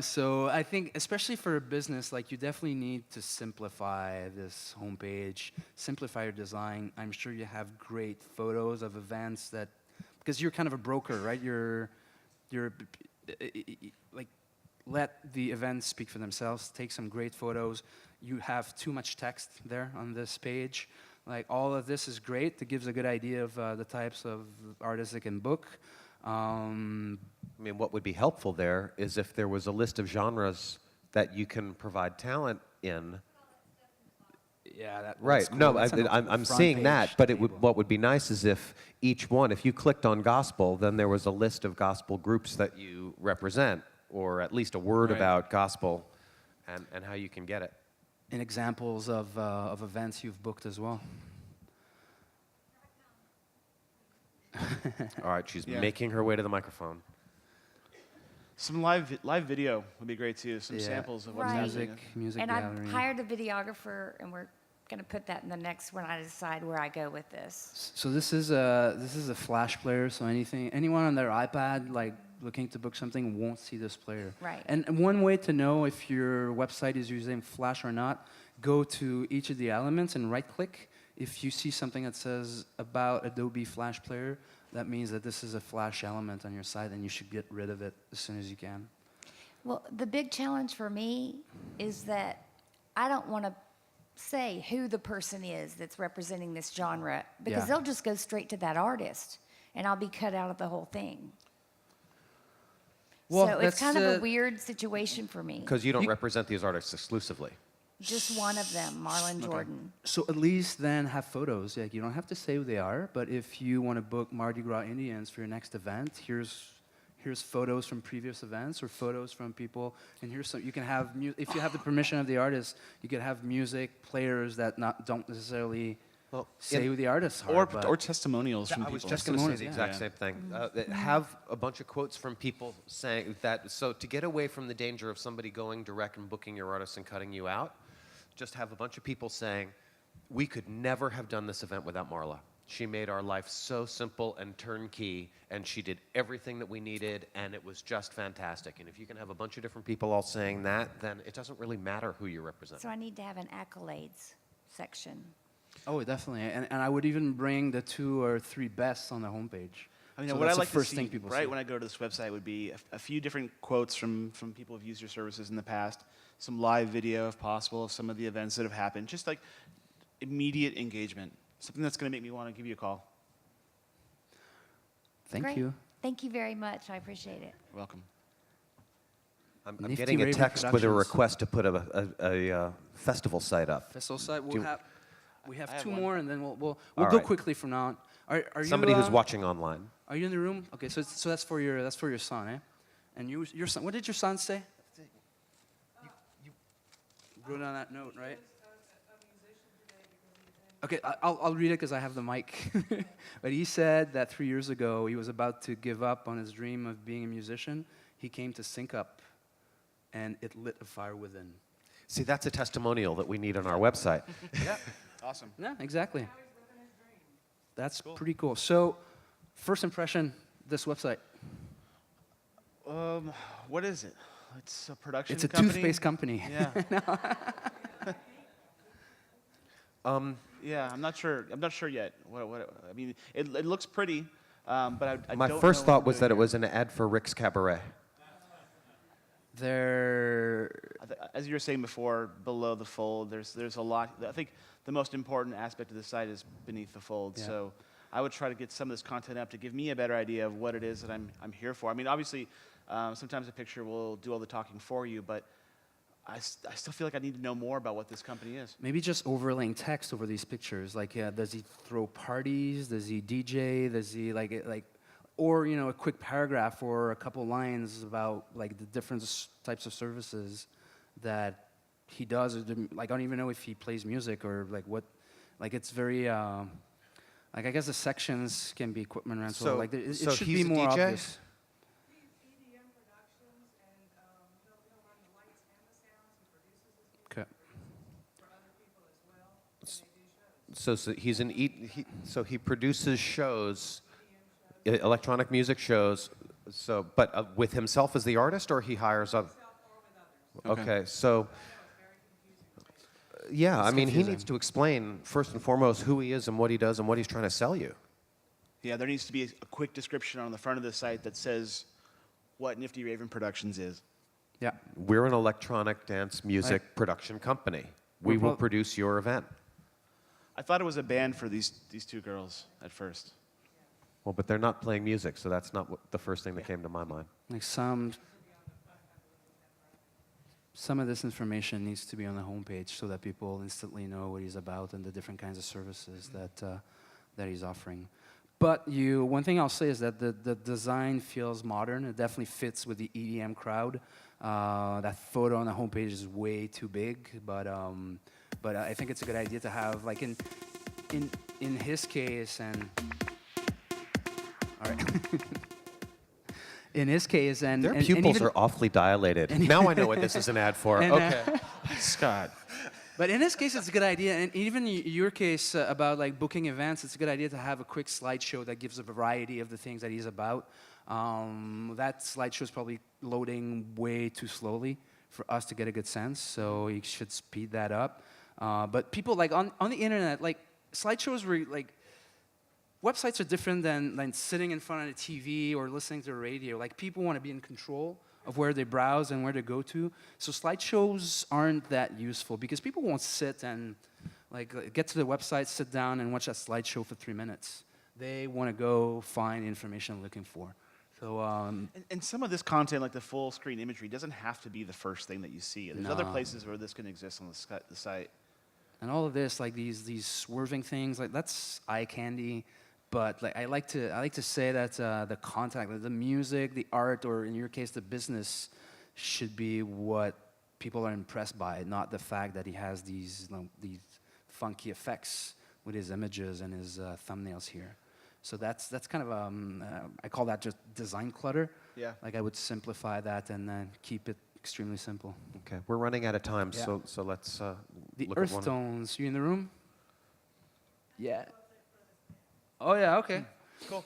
So I think, especially for a business, like you definitely need to simplify this homepage, simplify your design. I'm sure you have great photos of events that, because you're kind of a broker, right? You're like, let the events speak for themselves. Take some great photos. You have too much text there on this page. Like all of this is great. It gives a good idea of the types of artists that can book. I mean, what would be helpful there is if there was a list of genres that you can provide talent in. Yeah, that's Right. cool. No, That's on the I'm front seeing page that, but table. what would be nice is if each one, if you clicked on gospel, then there was a list of gospel groups that you represent, or at least a word Right. about gospel and how you can get it. And examples of events you've booked as well. All right, she's Yeah. making her way to the microphone. Some live video would be great too. Some Yeah. samples of what's Right. happening. Music And gallery. I've hired a videographer, and we're going to put that in the next when I decide where I go with this. So this is a flash player. So anyone on their iPad like looking to book something won't see this player. Right. And one way to know if your website is using Flash or not, go to each of the elements and right-click. If you see something that says about Adobe Flash Player, that means that this is a Flash element on your site, and you should get rid of it as soon as you can. Well, the big challenge for me is that I don't want to say who the person is that's representing this genre, because Yeah. they'll just go straight to that artist, and I'll be cut out of the whole thing. Well, So it's kind of that's, a weird situation for me. Because you don't represent these artists exclusively. Just one of them, Marlon Jordan. So at least then have photos. Like, you don't have to say who they are, but if you want to book Mardi Gras Indians for your next event, here's photos from previous events or photos from people, and here's some. You can have if you have the permission of the artist, you can have music players that don't necessarily Well, say who the artists are. but- Or testimonials from I people. was just going to say the Testimonials, exact yeah. same thing. That have a bunch of quotes from people saying that. So to get away from the danger of somebody going direct and booking your artist and cutting you out, just have a bunch of people saying, "We could never have done this event without Marla. She made our life so simple and turnkey, and she did everything that we needed, and it was just fantastic." And if you can have a bunch of different people all saying that, then it doesn't really matter who you represent. So I need to have an accolades section. Oh, definitely. And I would even bring the 2 or 3 bests on the homepage. I mean, So what I that's the like first to see, thing people right see. when I go to this website would be a few different quotes from people who've used your services in the past, some live video if possible of some of the events that have happened, just like immediate engagement, something that's going to make me want to give you a call. Thank Great. you. Thank you very much. I appreciate it. You're welcome. I'm Nifty getting a Raven text with a Productions. request to put a festival site up. Festival site. Do you- We have I have 2 one. more, and then we'll All go right. quickly from now on. Are Somebody you, who's watching online. Are you in the room? Okay, so that's for your son, eh? And your son. What did your son say? You wrote on that note, right? Okay, I'll read it because I have the mic. But he said that 3 years ago he was about to give up on his dream of being a musician. He came to Sync Up, and it lit a fire within. See, that's a testimonial that we need on our website. Yeah. Awesome. Yeah, exactly. That's pretty cool. So, first impression, this website. What is it? It's a production It's a company? toothpaste company. Yeah. Yeah, I'm not sure. I'm not sure yet. I mean, it looks pretty, but I My don't first know thought what was I'm that it doing was an ad for Rick's Cabaret. They're here. As you were saying before, below the fold, there's a lot. I think the most important aspect of the site is beneath the fold. Yeah. So I would try to get some of this content up to give me a better idea of what it is that I'm here for. I mean, obviously, sometimes a picture will do all the talking for you, but I still feel like I need to know more about what this company is. maybe just overlaying text over these pictures. Like, does he throw parties? Does he DJ? Does he or a quick paragraph or a couple lines about like the different types of services that he does. Like, I don't even know if he plays music or like what. Like, it's very. Like, I guess the sections can be equipment rental. So- like, it so should he's be a more DJ? obvious. EDM Productions, and he'll run the lights and the sounds. He produces his music Okay. for other people as well, and they do shows. So he's so he produces shows, electronic music shows. So, but with himself as the artist, or he hires other. Okay, so. Yeah, I mean, he confusing. needs to explain first and foremost who he is and what he does and what he's trying to sell you. Yeah, there needs to be a quick description on the front of the site that says what Nifty Raven Productions is. Yeah. We're an electronic dance music production company. We will produce your event. I thought it was a band for these 2 girls at first. Well, but they're not playing music, so that's not the first thing that came to my mind. Like some of this information needs to be on the homepage so that people instantly know what he's about and the different kinds of services that he's offering. But one thing I'll say is that the design feels modern. It definitely fits with the EDM crowd. That photo on the homepage is way too big, but I think it's a good idea to have, like in his case, and all right. In his case, and Their and pupils even, are awfully dilated. Now I know what this is an ad for. And, Okay, Scott. But in this case, it's a good idea, and even your case about like booking events, it's a good idea to have a quick slideshow that gives a variety of the things that he's about. That slideshow is probably loading way too slowly for us to get a good sense, so you should speed that up. But people like on the internet, like slideshows were like websites are different than sitting in front of a TV or listening to the radio. Like people want to be in control of where they browse and where to go to. So slideshows aren't that useful because people won't sit and like get to the website, sit down and watch that slideshow for 3 minutes. They want to go find the information they're looking for. So And some of this content, like the full screen imagery, doesn't have to be the first thing that you see. There's other No. places where this can exist on the site. and all of this, like these swerving things, like that's eye candy. But like I like to say that the content, like the music, the art, or in your case, the business, should be what people are impressed by, not the fact that he has these funky effects with his images and his thumbnails here. So that's kind of I call that just design clutter. Yeah. Like I would simplify that and keep it extremely simple. Okay, we're running out of time, Yeah. so let's The look earth at one. tones. You in the room? Yeah. Oh yeah. Okay. Cool.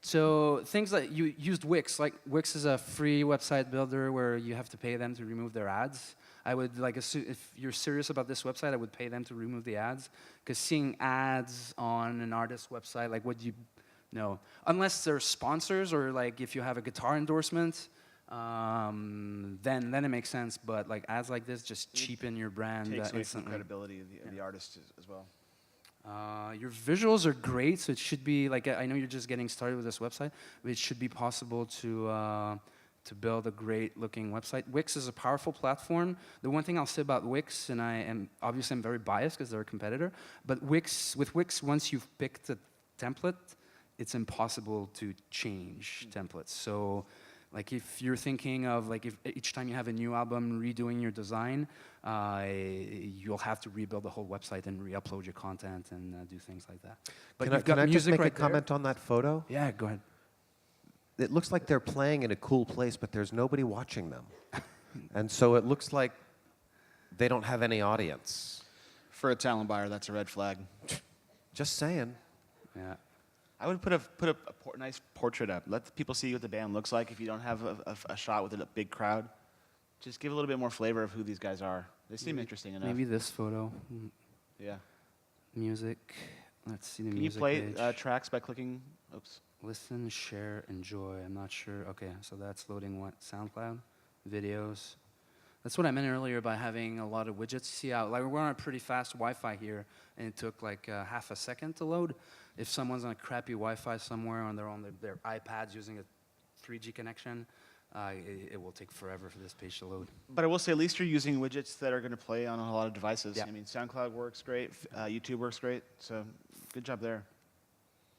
So things like you used Wix. Like Wix is a free website builder where you have to pay them to remove their ads. I would like if you're serious about this website, I would pay them to remove the ads because seeing ads on an artist's website, like what do you know? Unless they're sponsors or like if you have a guitar endorsement, then it makes sense. But like ads like this just cheapen your brand Takes away from the instantly. credibility of the artist as well. Your visuals are great, so it should be like I know you're just getting started with this website, but it should be possible to build a great-looking website. Wix is a powerful platform. The one thing I'll say about Wix, and I'm very biased because they're a competitor, but with Wix, once you've picked a template, it's impossible to change templates. So like if you're thinking of like if each time you have a new album redoing your design, you'll have to rebuild the whole website and re-upload your content and do things like that. But you've got can I just music make right a comment on that photo? there. Yeah, go ahead. It looks like they're playing in a cool place, but there's nobody watching them. And so it looks like they don't have any audience. For a talent buyer, that's a red flag. Just saying. Yeah. I would put a nice portrait up. Let the people see what the band looks like. If you don't have a shot with a big crowd, just give a little bit more flavor of who these guys are. They seem interesting enough. Maybe this photo. Yeah. Music. Let's see the Can you music play page. tracks by clicking? Oops. Listen, share, enjoy. I'm not sure. Okay, so that's loading what? SoundCloud? Videos. That's what I meant earlier by having a lot of widgets. See how, like we're on a pretty fast Wi-Fi here, and it took like half a second to load. If someone's on a crappy Wi-Fi somewhere and they're on their iPads using a 3G connection, it will take forever for this page to load. But I will say, at least you're using widgets that are going to play on a lot of devices. Yeah. I mean, SoundCloud works great. YouTube works great. So good job there.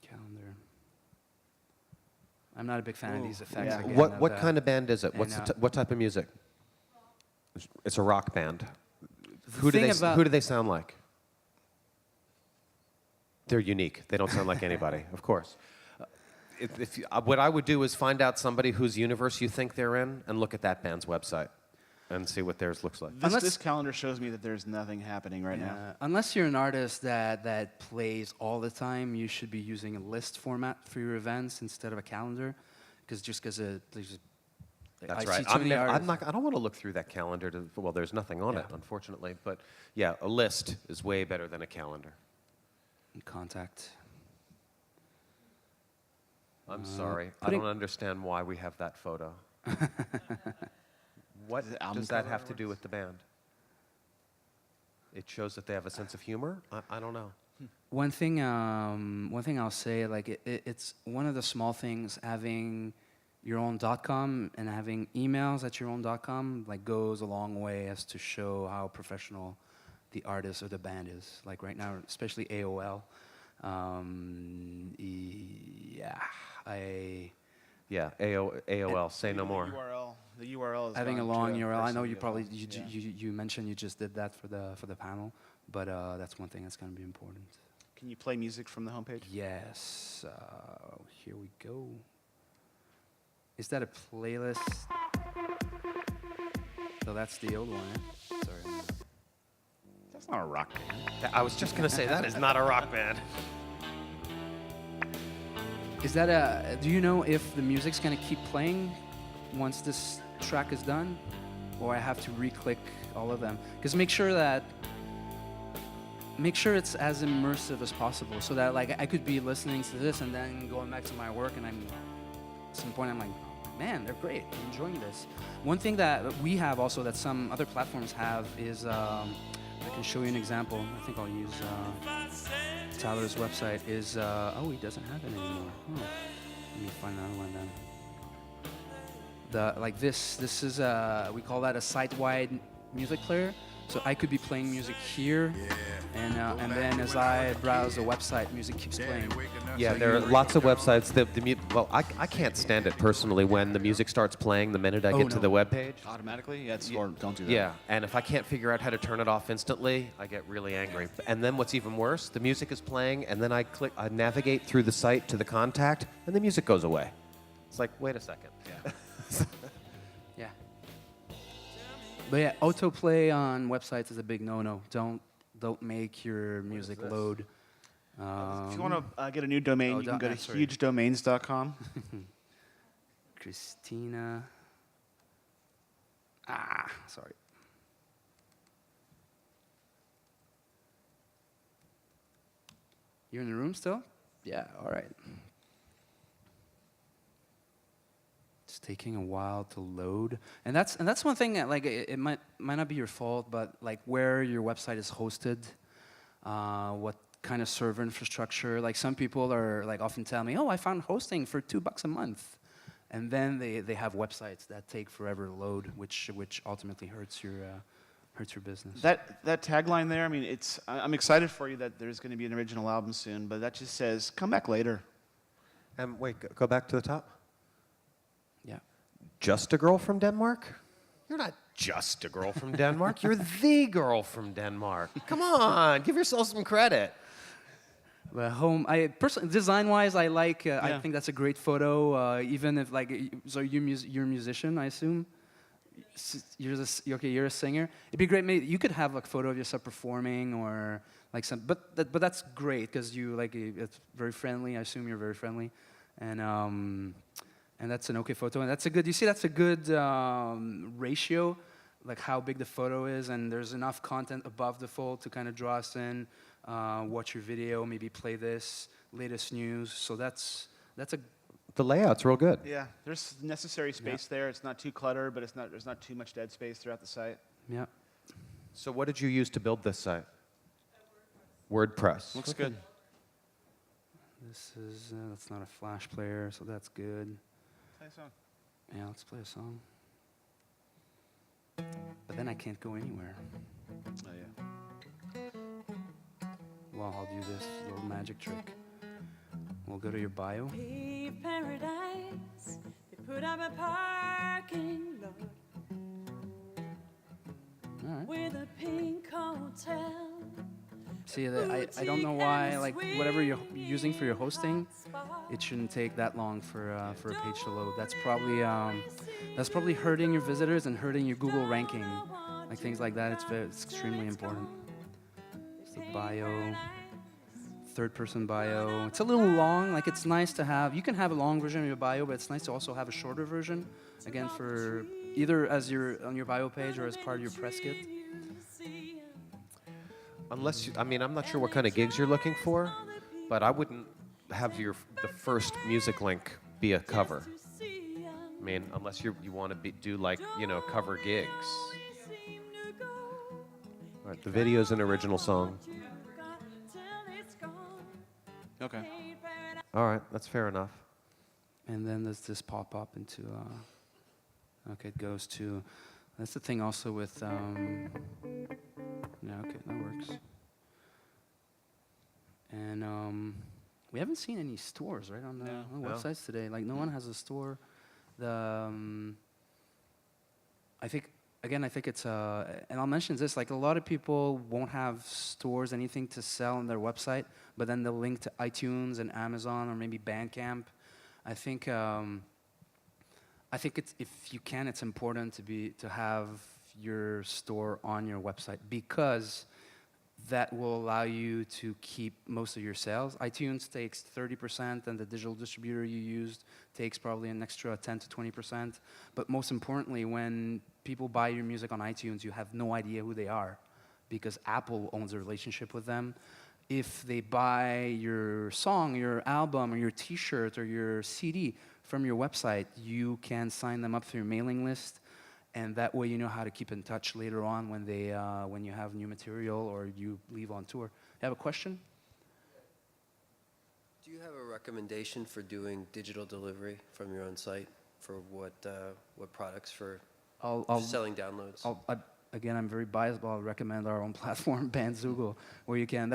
Calendar. I'm not a big fan of these effects. Yeah. Again, What kind of band is it? and, What's what type of music? It's a rock band. Who do thing they sound like? They're unique. They don't sound like anybody, of course. What I would do is find out somebody whose universe you think they're in and look at that band's website and see what theirs looks like. This calendar shows me that there's nothing happening right now. Unless you're an artist that plays all the time, you should be using a list format for your events instead of a calendar, because That's I right. see too many artists. I don't want to look through that calendar. Well, there's nothing on it, unfortunately. But yeah, a list is way better than a calendar. Contact. I'm sorry. I putting- don't understand why we have that photo. What Is it album does that cover have to do with the band? It shows that they have a sense of humor? I don't know. One thing I'll say, like it's one of the small things, having your own .com and having emails at your own .com like goes a long way as to show how professional the artist or the band is. Like right now, especially AOL, Yeah, Yeah, AOL, say no more. The URL is having a gone long to URL. I know person you as probably well. you mentioned you just did that for the panel, but that's one thing that's going to be important. Can you play music from the homepage? Yes. Here we go. Is that a playlist? So that's the old one. Eh? Sorry. That's not a rock band. I was just gonna say that is not a rock band. Is that a? Do you know if the music's gonna keep playing once this track is done, or I have to re-click all of them? Because make sure it's as immersive as possible, so that like I could be listening to this and then going back to my work, and at some point I'm like, man, they're great. I'm enjoying this. One thing that we have also that some other platforms have is I can show you an example. I think I'll use Tyler's website. Is oh, he doesn't have it anymore. Oh, let me find another one then. This is we call that a site-wide music player. So I could be playing music here, and then as I browse the website, music keeps playing. Yeah, So there are you- lots of websites that well, I can't stand it personally when the music starts playing the minute I get to the web page. Automatically? Yeah, don't do that. Yeah, and if I can't figure out how to turn it off instantly, I get really angry. And then what's even worse, the music is playing, and then I navigate through the site to the contact, and the music goes away. It's like, wait a second. Yeah. Yeah. But yeah, autoplay on websites is a big no-no. Don't make your music this? load. If you want to get a new domain, oh, you can go to .net, sorry. hugedomains.com. Christina. Sorry. You're in the room still? Yeah, all right. It's taking a while to load. And that's one thing that like it might not be your fault, but like where your website is hosted, what kind of server infrastructure. Like some people are like often tell me, oh, I found hosting for $2 a month. And then they have websites that take forever to load, which ultimately hurts your business. That tagline there, I mean, I'm excited for you that there's going to be an original album soon, but that just says, come back later. And wait, go back to the top. Yeah. Just a girl from Denmark? You're not just a girl from Denmark. You're the girl from Denmark. Come on, give yourself some credit. But home, I personally, design-wise, I like. I think that's a great photo. Even if like, so you're a musician, I assume. You're a singer. It'd be great. Maybe you could have like a photo of yourself performing or like some. But that's great because you like it's very friendly. I assume you're very friendly, and that's an okay photo. And that's a good. You see, that's a good ratio, like how big the photo is, and there's enough content above the fold to kind of draw us in. Watch your video, maybe play this, latest news. So that's a. The layout's real good. Yeah, there's necessary space there. It's not too cluttered, but there's not too much dead space throughout the site. Yeah. So what did you use to build this site? WordPress. Looks good. This is that's not a Flash player, so that's good. Play a song. Yeah, let's play a song. But then I can't go anywhere. Oh yeah. Well, I'll do this little magic trick. We'll go to your bio. Paved paradise, they put up a parking lot All right. with a pink hotel. See, I don't know why, like, whatever you're using for your hosting, it shouldn't take that long for a page to load. That's probably hurting your visitors and hurting your Google ranking. Like, things like that, it's extremely important. So bio, third-person bio. It's a little long, like, it's nice to have. You can have a long version of your bio, but it's nice to also have a shorter version, again, for either as on your bio page or as part of your press kit. Unless I'm not sure what kind of gigs you're looking for, but I wouldn't have the first music link be a cover. I mean, unless you want to do like, cover gigs. All right, the video's an original song. Okay. All right, that's fair enough. And then does this pop up into, okay, it goes to, that's the thing also with, yeah, okay, that works. And We haven't seen any stores, right, on the No. on No. websites today. Like, no one has a store. The I think it's and I'll mention this. Like, a lot of people won't have stores, anything to sell on their website, but then they'll link to iTunes and Amazon or maybe Bandcamp. I think it's, if you can, it's important to have your store on your website, because that will allow you to keep most of your sales. iTunes takes 30%, and the digital distributor you used takes probably an extra 10 to 20%. But most importantly, when people buy your music on iTunes, you have no idea who they are, because Apple owns a relationship with them. If they buy your song, your album, or your T-shirt, or your CD from your website, you can sign them up through your mailing list, and that way you know how to keep in touch later on when you have new material or you leave on tour. You have a question? Do you have a recommendation for doing digital delivery from your own site for what products for selling downloads? Again, I'm very biased, but I'll recommend our own platform, Bandzoogle, where you can.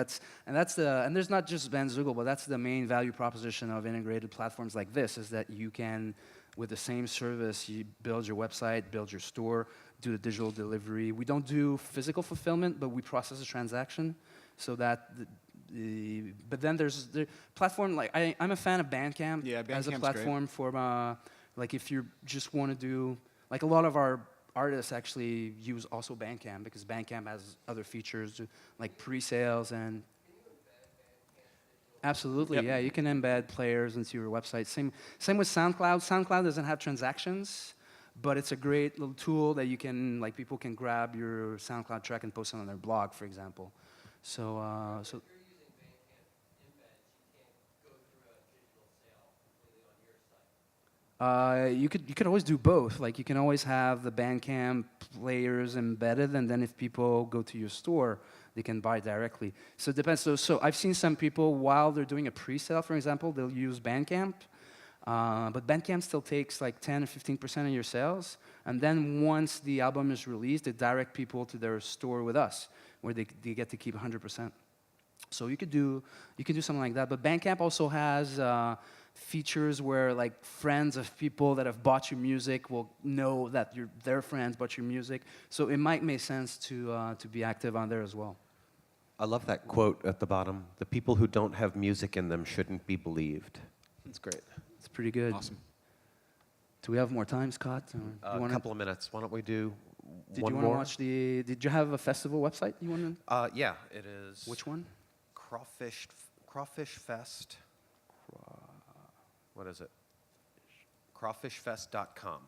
And there's not just Bandzoogle, but that's the main value proposition of integrated platforms like this, is that you can, with the same service, you build your website, build your store, do the digital delivery. We don't do physical fulfillment, but we process a transaction, so that. But then there's the platform. Like, I'm a fan of Bandcamp as a Bandcamp's platform for like, if you just want to do, like, a lot of our artists actually use also Bandcamp, because Bandcamp has other features like pre-sales and. Absolutely, Yep. yeah. You can embed players into your website. Same with SoundCloud. SoundCloud doesn't have transactions, but it's a great little tool that you can, like, people can grab your SoundCloud track and post it on their blog, for example. So. If you're using Bandcamp embeds, you can't go through a digital sale completely on your site. You could always do both. Like, you can always have the Bandcamp players embedded, and then if people go to your store, they can buy directly. So it depends. So I've seen some people, while they're doing a pre-sale, for example, they'll use Bandcamp, but Bandcamp still takes like 10 or 15% of your sales. And then once the album is released, they direct people to their store with us, where they get to keep 100%. So you could do something like that. But Bandcamp also has features where, like, friends of people that have bought your music will know that their friends bought your music. So it might make sense to be active on there as well. I love that quote at the bottom. The people who don't have music in them shouldn't be believed. That's great. It's pretty good. Awesome. Do we have more time, Scott? A couple of minutes. Why don't we do Did one you want to more? watch Did you have a festival website you want to? Yeah, it is. Which one? Crawfish Fest. What is it? Crawfishfest.com.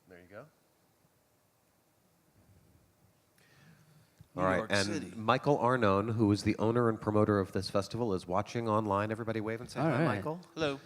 There you go. All right, York and City. Michael Arnone, who is the owner and promoter of this festival, is watching online. Everybody wave and say All hi, right. Michael. Hello.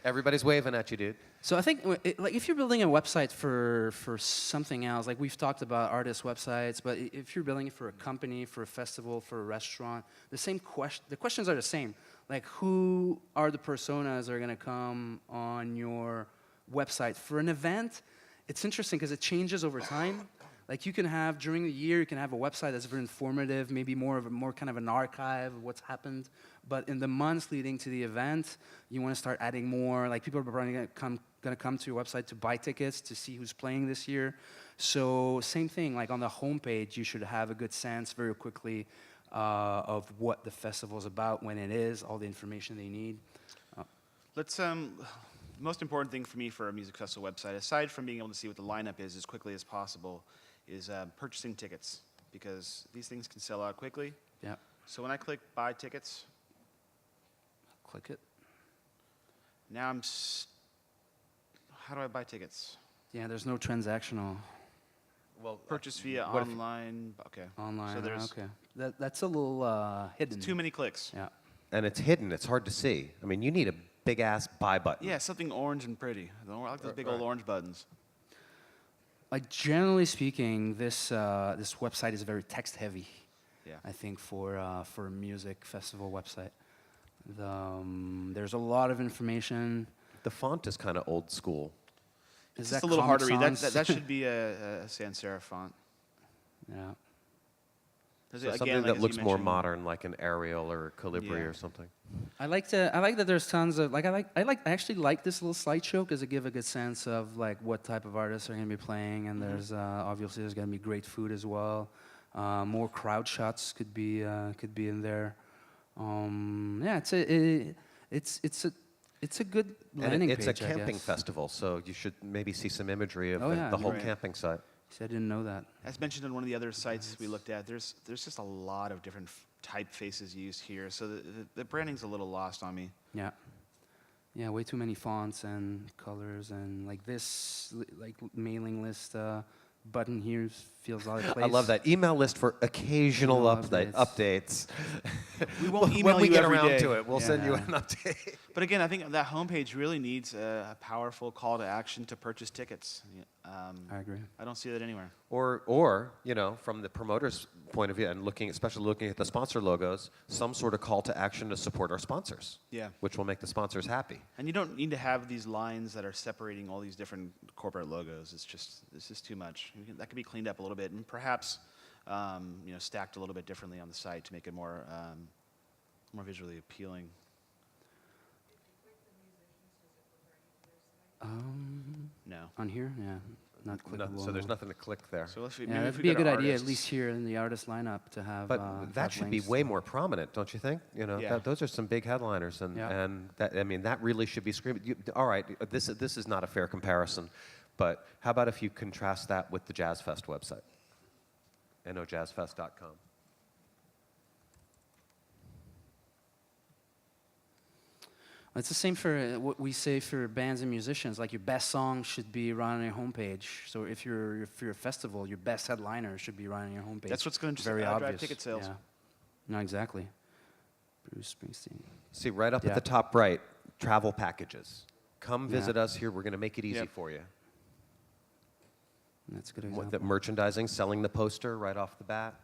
Everybody's waving at you, dude. So I think, like, if you're building a website for something else, like we've talked about artist websites, but if you're building it for a company, for a festival, for a restaurant, the questions are the same. Like, who are the personas that are going to come on your website? For an event, it's interesting because it changes over time. Like, you can have, during the year, you can have a website that's very informative, maybe more kind of an archive of what's happened. But in the months leading to the event, you want to start adding more. Like, people are probably going to come to your website to buy tickets, to see who's playing this year. So same thing, like on the homepage, you should have a good sense very quickly of what the festival is about, when it is, all the information they need. Let's most important thing for me for a music festival website, aside from being able to see what the lineup is as quickly as possible, is purchasing tickets, because these things can sell out quickly. Yeah, So when I click buy tickets, click it. now how do I buy tickets? Yeah, there's no transactional Well, Purchase via what if- online. Okay. online. So there's Okay, that's a little hidden. too many clicks. Yeah. and it's hidden. It's hard to see. I mean, you need a big-ass buy button. Yeah, something orange and pretty. I like those big old Right. orange buttons. Like, generally speaking, this website is very text heavy. Yeah. I think for a music festival website, there's a lot of information. The font is kind of old school. It's that just a little hard to Comic read. Sans? That should be a sans serif font. Yeah. So something that looks more modern, like an Arial or Calibri or something. I like that there's tons of I actually like this little slideshow because it gives a good sense of like what type of artists are going to be playing, and there's obviously there's going to be great food as well. More crowd shots could be in there. Yeah, it's a good landing And it's page. a camping I guess. festival, so you should maybe see some imagery of Oh, yeah, the whole right. camping site. See, I didn't know that. As mentioned on one of the other sites we looked at, there's just a lot of different typefaces used here, so the branding's a little lost on me. Yeah. Yeah, way too many fonts and colors, and like this like mailing list button here feels out of place. I love that email list for occasional Occasional updates. We won't When email we you get every around day. to it, we'll send you Yeah. an update. But again, I think that homepage really needs a powerful call to action to purchase tickets. I agree. I don't see that anywhere. Or from the promoter's point of view, and especially looking at the sponsor logos, some sort of call to action to support our sponsors. Yeah. Which will make the sponsors happy. And you don't need to have these lines that are separating all these different corporate logos. It's just too much. That could be cleaned up a little bit, and perhaps stacked a little bit differently on the site to make it more visually appealing. No. On here, yeah, not clickable. So there's nothing to click there. So if we, Yeah, maybe if that'd we be a go to good idea, at artists- least here in the artist lineup, to have. But that have should be links. way more prominent, don't you think? Yeah. Those are some big headliners, and Yeah. that really should be screaming. All right, this is not a fair comparison, but how about if you contrast that with the Jazz Fest website, nojazzfest.com. It's the same for what we say for bands and musicians. Like your best song should be right on your homepage. So if you're a festival, your best headliner should be right on your homepage. That's what's going to Very drive obvious. ticket sales. Yeah. No, exactly. Bruce Springsteen. See, right up Yeah. at the top right, travel packages. Come Yeah. visit us here. We're going to make it easy Yep. for you. That's a good What, example. the merchandising, selling the poster right off the bat.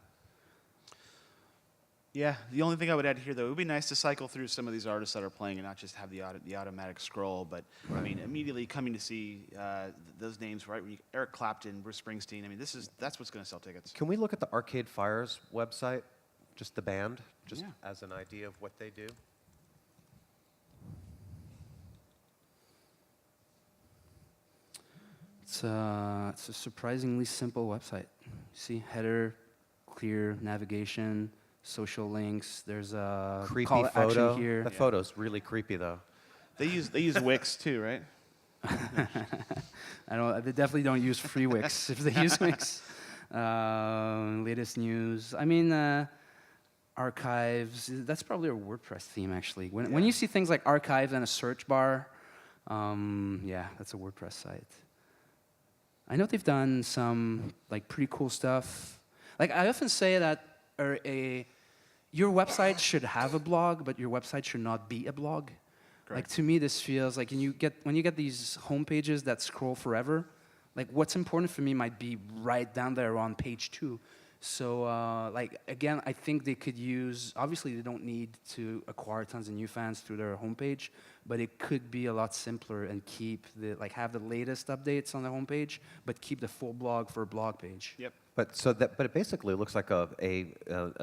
Yeah, the only thing I would add here, though, it would be nice to cycle through some of these artists that are playing and not just have the automatic scroll. But I mean, immediately coming to see those names, right? When Eric Clapton, Bruce Springsteen. I mean, that's what's going to sell tickets. Can we look at the Arcade Fire's website, just the band, just Yeah. as an idea of what they do? It's a surprisingly simple website. See, header, clear navigation, social links. There's a Creepy call to photo. action here. The photo's really creepy, though. They use Wix too, right? They definitely don't use free Wix if they use Wix. Latest news. I mean, archives. That's probably a WordPress theme, actually. When you see things like archives and a search bar, yeah, that's a WordPress site. I know they've done some like pretty cool stuff. Like I often say that your website should have a blog, but your website should not be a blog. Like to me, this feels like when you get these homepages that scroll forever, like what's important for me might be right down there on page 2. So like again, I think they could use. Obviously, they don't need to acquire tons of new fans through their homepage, but it could be a lot simpler and have the latest updates on the homepage, but keep the full blog for a blog page. Yep. But it basically looks like a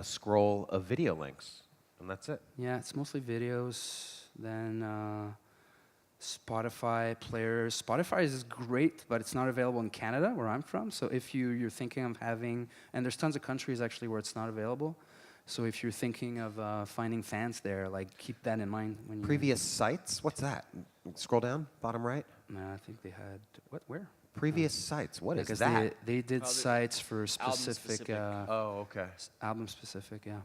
scroll of video links, and that's it. Yeah, it's mostly videos. Then Spotify players. Spotify is great, but it's not available in Canada, where I'm from. So if you're thinking of having, and there's tons of countries actually where it's not available. So if you're thinking of finding fans there, like keep that in mind when you. Previous sites? What's that? Scroll down, bottom right. No, I think they had where? Previous sites. What is Because that? they did Oh, sites for specific specific. Oh, okay. album specific, yeah.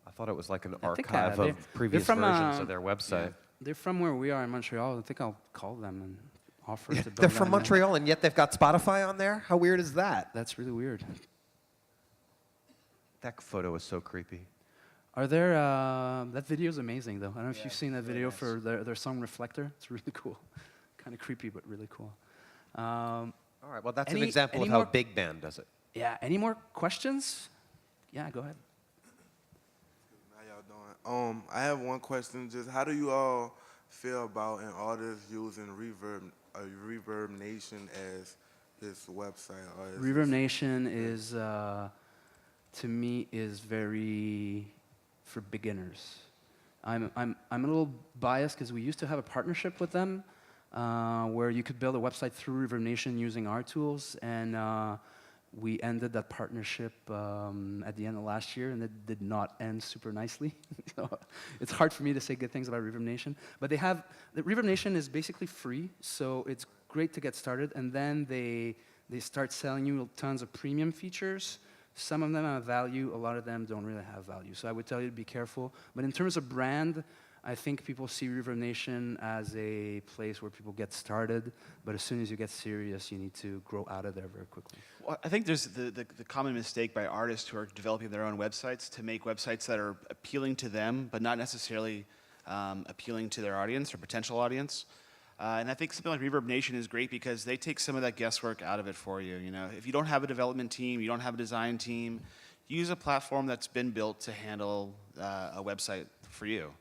I thought it was like an I think, archive they're of previous from, versions of their website. They're from where we are in Montreal. I think I'll call them and offer to build They're them from in. Montreal, and yet they've got Spotify on there? How weird is that? That's really weird. That photo is so creepy. Are there, that video is amazing though. I don't know if Yeah, you've seen that really video nice. for their song Reflector. It's really cool. Kind of creepy, but really cool. All right, well, that's an Any- example of any how more- Big Band does it. Yeah, any more questions? Yeah, go ahead. How y'all doing? I have one question. Just how do you all feel about an artist using Reverb Nation as his website? Or as Reverb Nation is, to me, is very for beginners. I'm a little biased because we used to have a partnership with them where you could build a website through Reverb Nation using our tools, and we ended that partnership at the end of last year, and it did not end super nicely. So it's hard for me to say good things about Reverb Nation. But the Reverb Nation is basically free, so it's great to get started, and then they start selling you tons of premium features. Some of them have value, a lot of them don't really have value. So I would tell you to be careful. But in terms of brand, I think people see Reverb Nation as a place where people get started, but as soon as you get serious, you need to grow out of there very quickly. Well, I think there's the common mistake by artists who are developing their own websites to make websites that are appealing to them, but not necessarily appealing to their audience or potential audience. And I think something like Reverb Nation is great because they take some of that guesswork out of it for you. You know, if you don't have a development team, you don't have a design team, use a platform that's been built to handle a website for you.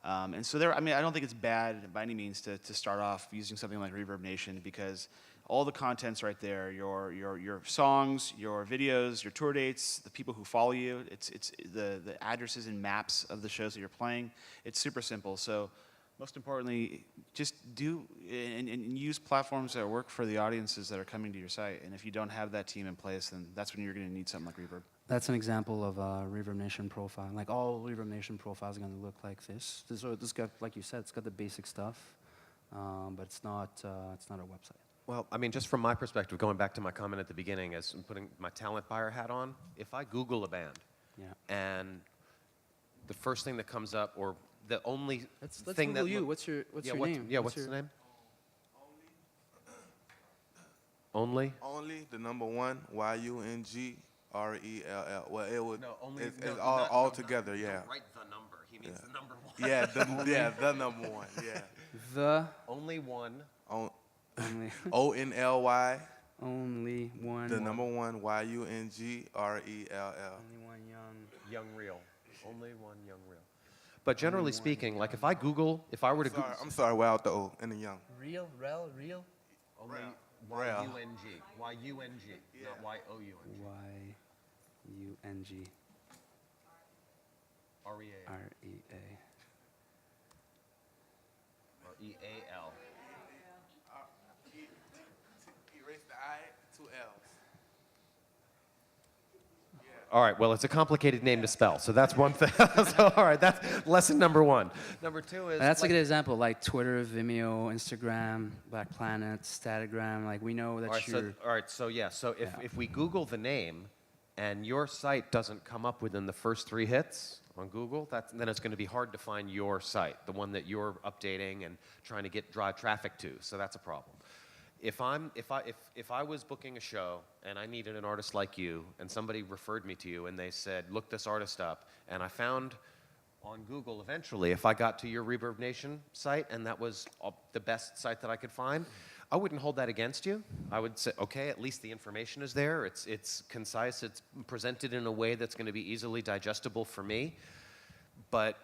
And so I mean, I don't think it's bad by any means to start off using something like Reverb Nation because all the content's right there. Your songs, your videos, your tour dates, the people who follow you. It's the addresses and maps of the shows that you're playing. It's super simple. So most importantly, just do and use platforms that work for the audiences that are coming to your site. And if you don't have that team in place, then that's when you're going to need something like Reverb. That's an example of a Reverb Nation profile. Like all Reverb Nation profiles are going to look like this. This got, like you said, it's got the basic stuff, but it's not a website. Well, I mean, just from my perspective, going back to my comment at the beginning, as I'm putting my talent buyer hat on, if I Google a band, and the first thing that comes up, or the only Let's thing Google that you. What's your name? Yeah, what's the name? Only. Only the number one, YUNGRELL. Well, it would. No, only. It's all together. Yeah. Write the number. He means the number one. Yeah, the number one. Yeah. The only one. only ONLY. only one. The number one, YUNGRELL. Only one Young Real. Only one Young Real. But generally speaking, like if I Google, if I were to Google. I'm sorry, without the O and the young. Real. Only Rel. Y-U-N-G. Y-U-N-G, not Y-O-U-N-G. Y-U-N-G. R-E-A. R-E-A. Or E-A-L. Erase the I, 2 L's. All right, well, it's a complicated name to spell, so that's one thing. So, all right, that's lesson number one. Number two is... That's a good example, like Twitter, Vimeo, Instagram, Black Planet, Statagram. Like, we know that all right, so yeah, so if we Google the name and your site doesn't come up within the first 3 hits on Google, then it's going to be hard to find your site, the one that you're updating and trying to drive traffic to, so that's a problem. If I was booking a show and I needed an artist like you and somebody referred me to you and they said, look this artist up, and I found on Google eventually, if I got to your Reverb Nation site and that was the best site that I could find, I wouldn't hold that against you. I would say, okay, at least the information is there. It's concise. It's presented in a way that's going to be easily digestible for me. But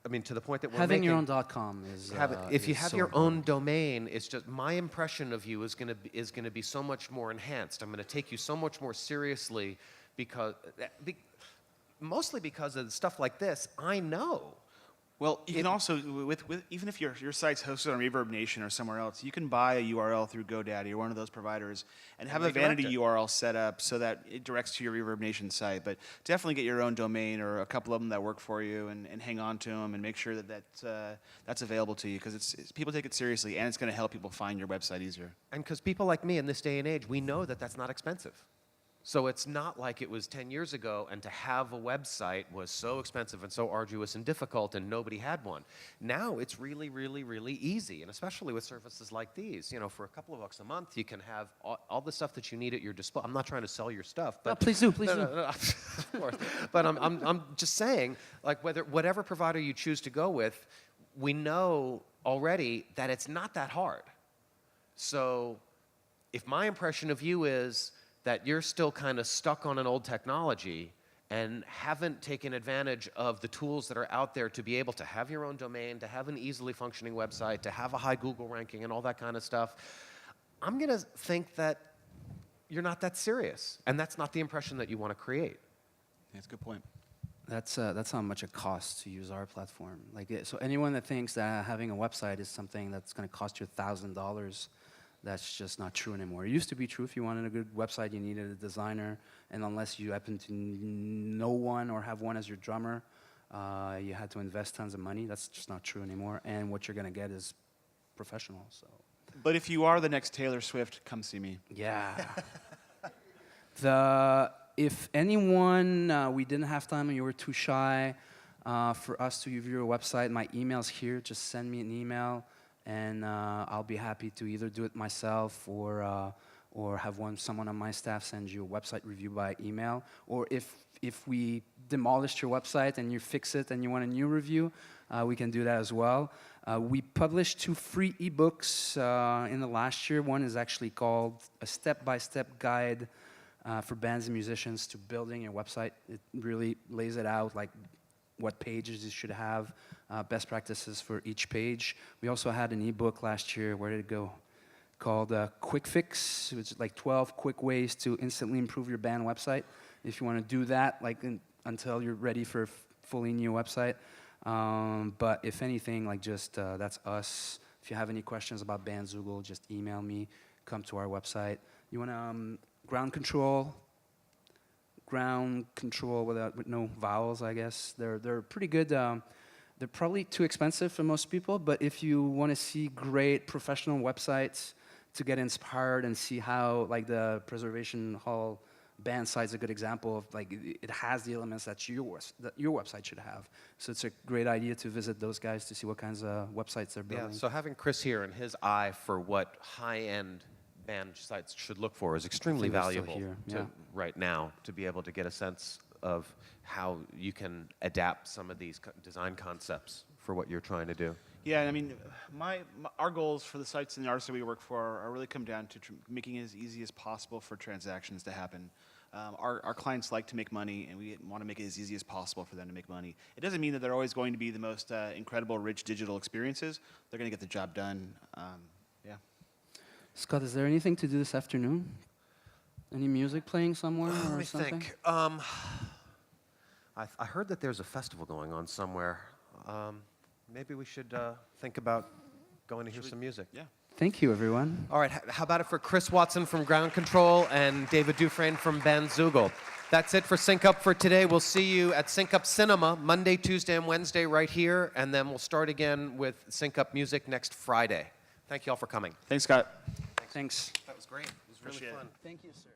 I mean, to the point that we're having making, your own .com is if you have so your important. own domain, it's just my impression of you is going to be so much more enhanced. I'm going to take you so much more seriously mostly because of stuff like this. I know. Well, you can also, even if your site's hosted on Reverb Nation or somewhere else, you can buy a URL through GoDaddy or one of those providers and have a vanity URL set up so that it directs to your Reverb Nation site. But definitely get your own domain or a couple of them that work for you and hang on to them and make sure that's available to you because people take it seriously and it's going to help people find your website easier. And because people like me in this day and age, we know that that's not expensive. So it's not like it was 10 years ago, and to have a website was so expensive and so arduous and difficult, and nobody had one. Now it's really, really, really easy, and especially with services like these. You know, for a couple of bucks a month, you can have all the stuff that you need at your disposal. I'm not trying to sell your stuff, but No, please do. No, of course. But I'm just saying, like whatever provider you choose to go with, we know already that it's not that hard. So if my impression of you is that you're still kind of stuck on an old technology and haven't taken advantage of the tools that are out there to be able to have your own domain, to have an easily functioning website, to have a high Google ranking and all that kind of stuff, I'm going to think that you're not that serious. And that's not the impression that you want to create. That's a good point. That's how much it costs to use our platform. So anyone that thinks that having a website is something that's going to cost you $1,000, that's just not true anymore. It used to be true. If you wanted a good website, you needed a designer, and unless you happen to know one or have one as your drummer, you had to invest tons of money. That's just not true anymore. And what you're going to get is professional. So. But if you are the next Taylor Swift, come see me. Yeah. If anyone, we didn't have time and you were too shy for us to review your website, my email's here. Just send me an email, and I'll be happy to either do it myself or have someone on my staff send you a website review by email. Or if we demolished your website and you fix it and you want a new review, we can do that as well. We published 2 free ebooks in the last year. One is actually called A Step-by-Step Guide for Bands and Musicians to Building Your Website. It really lays it out, like what pages you should have, best practices for each page. We also had an ebook last year, where did it go? Called Quick Fix, which is like 12 quick ways to instantly improve your band website. If you want to do that, until you're ready for a fully new website. But if anything, that's us. If you have any questions about Bandzoogle, just email me, come to our website. You want to ground control with no vowels, I guess. They're pretty good. They're probably too expensive for most people, but if you want to see great professional websites to get inspired and see how, the Preservation Hall band site is a good example of, it has the elements that your website should have. So it's a great idea to visit those guys to see what kinds of websites they're building. Yeah, so having Chris here and his eye for what high-end band sites should look for is extremely valuable right now, to be able to get a sense of how you can adapt some of these design concepts for what you're trying to do. Yeah, I mean, our goals for the sites and the artists that we work for are really come down to making it as easy as possible for transactions to happen. Our clients like to make money, and we want to make it as easy as possible for them to make money. It doesn't mean that they're always going to be the most incredible, rich digital experiences. They're going to get the job done. Yeah. Scott, is there anything to do this afternoon? Any music playing somewhere or Let me something? think. I heard that there's a festival going on somewhere. Maybe we should think about going to hear some music. Yeah. Thank you, everyone. All right, how about it for Chris Watson from Ground Control and David Dufresne from Bandzoogle? That's it for Sync Up for today. We'll see you at Sync Up Cinema Monday, Tuesday, and Wednesday right here, and then we'll start again with Sync Up Music next Friday. Thank you all for coming. Thanks, Scott. Thanks. That was great. It was really fun. Thank you, sir.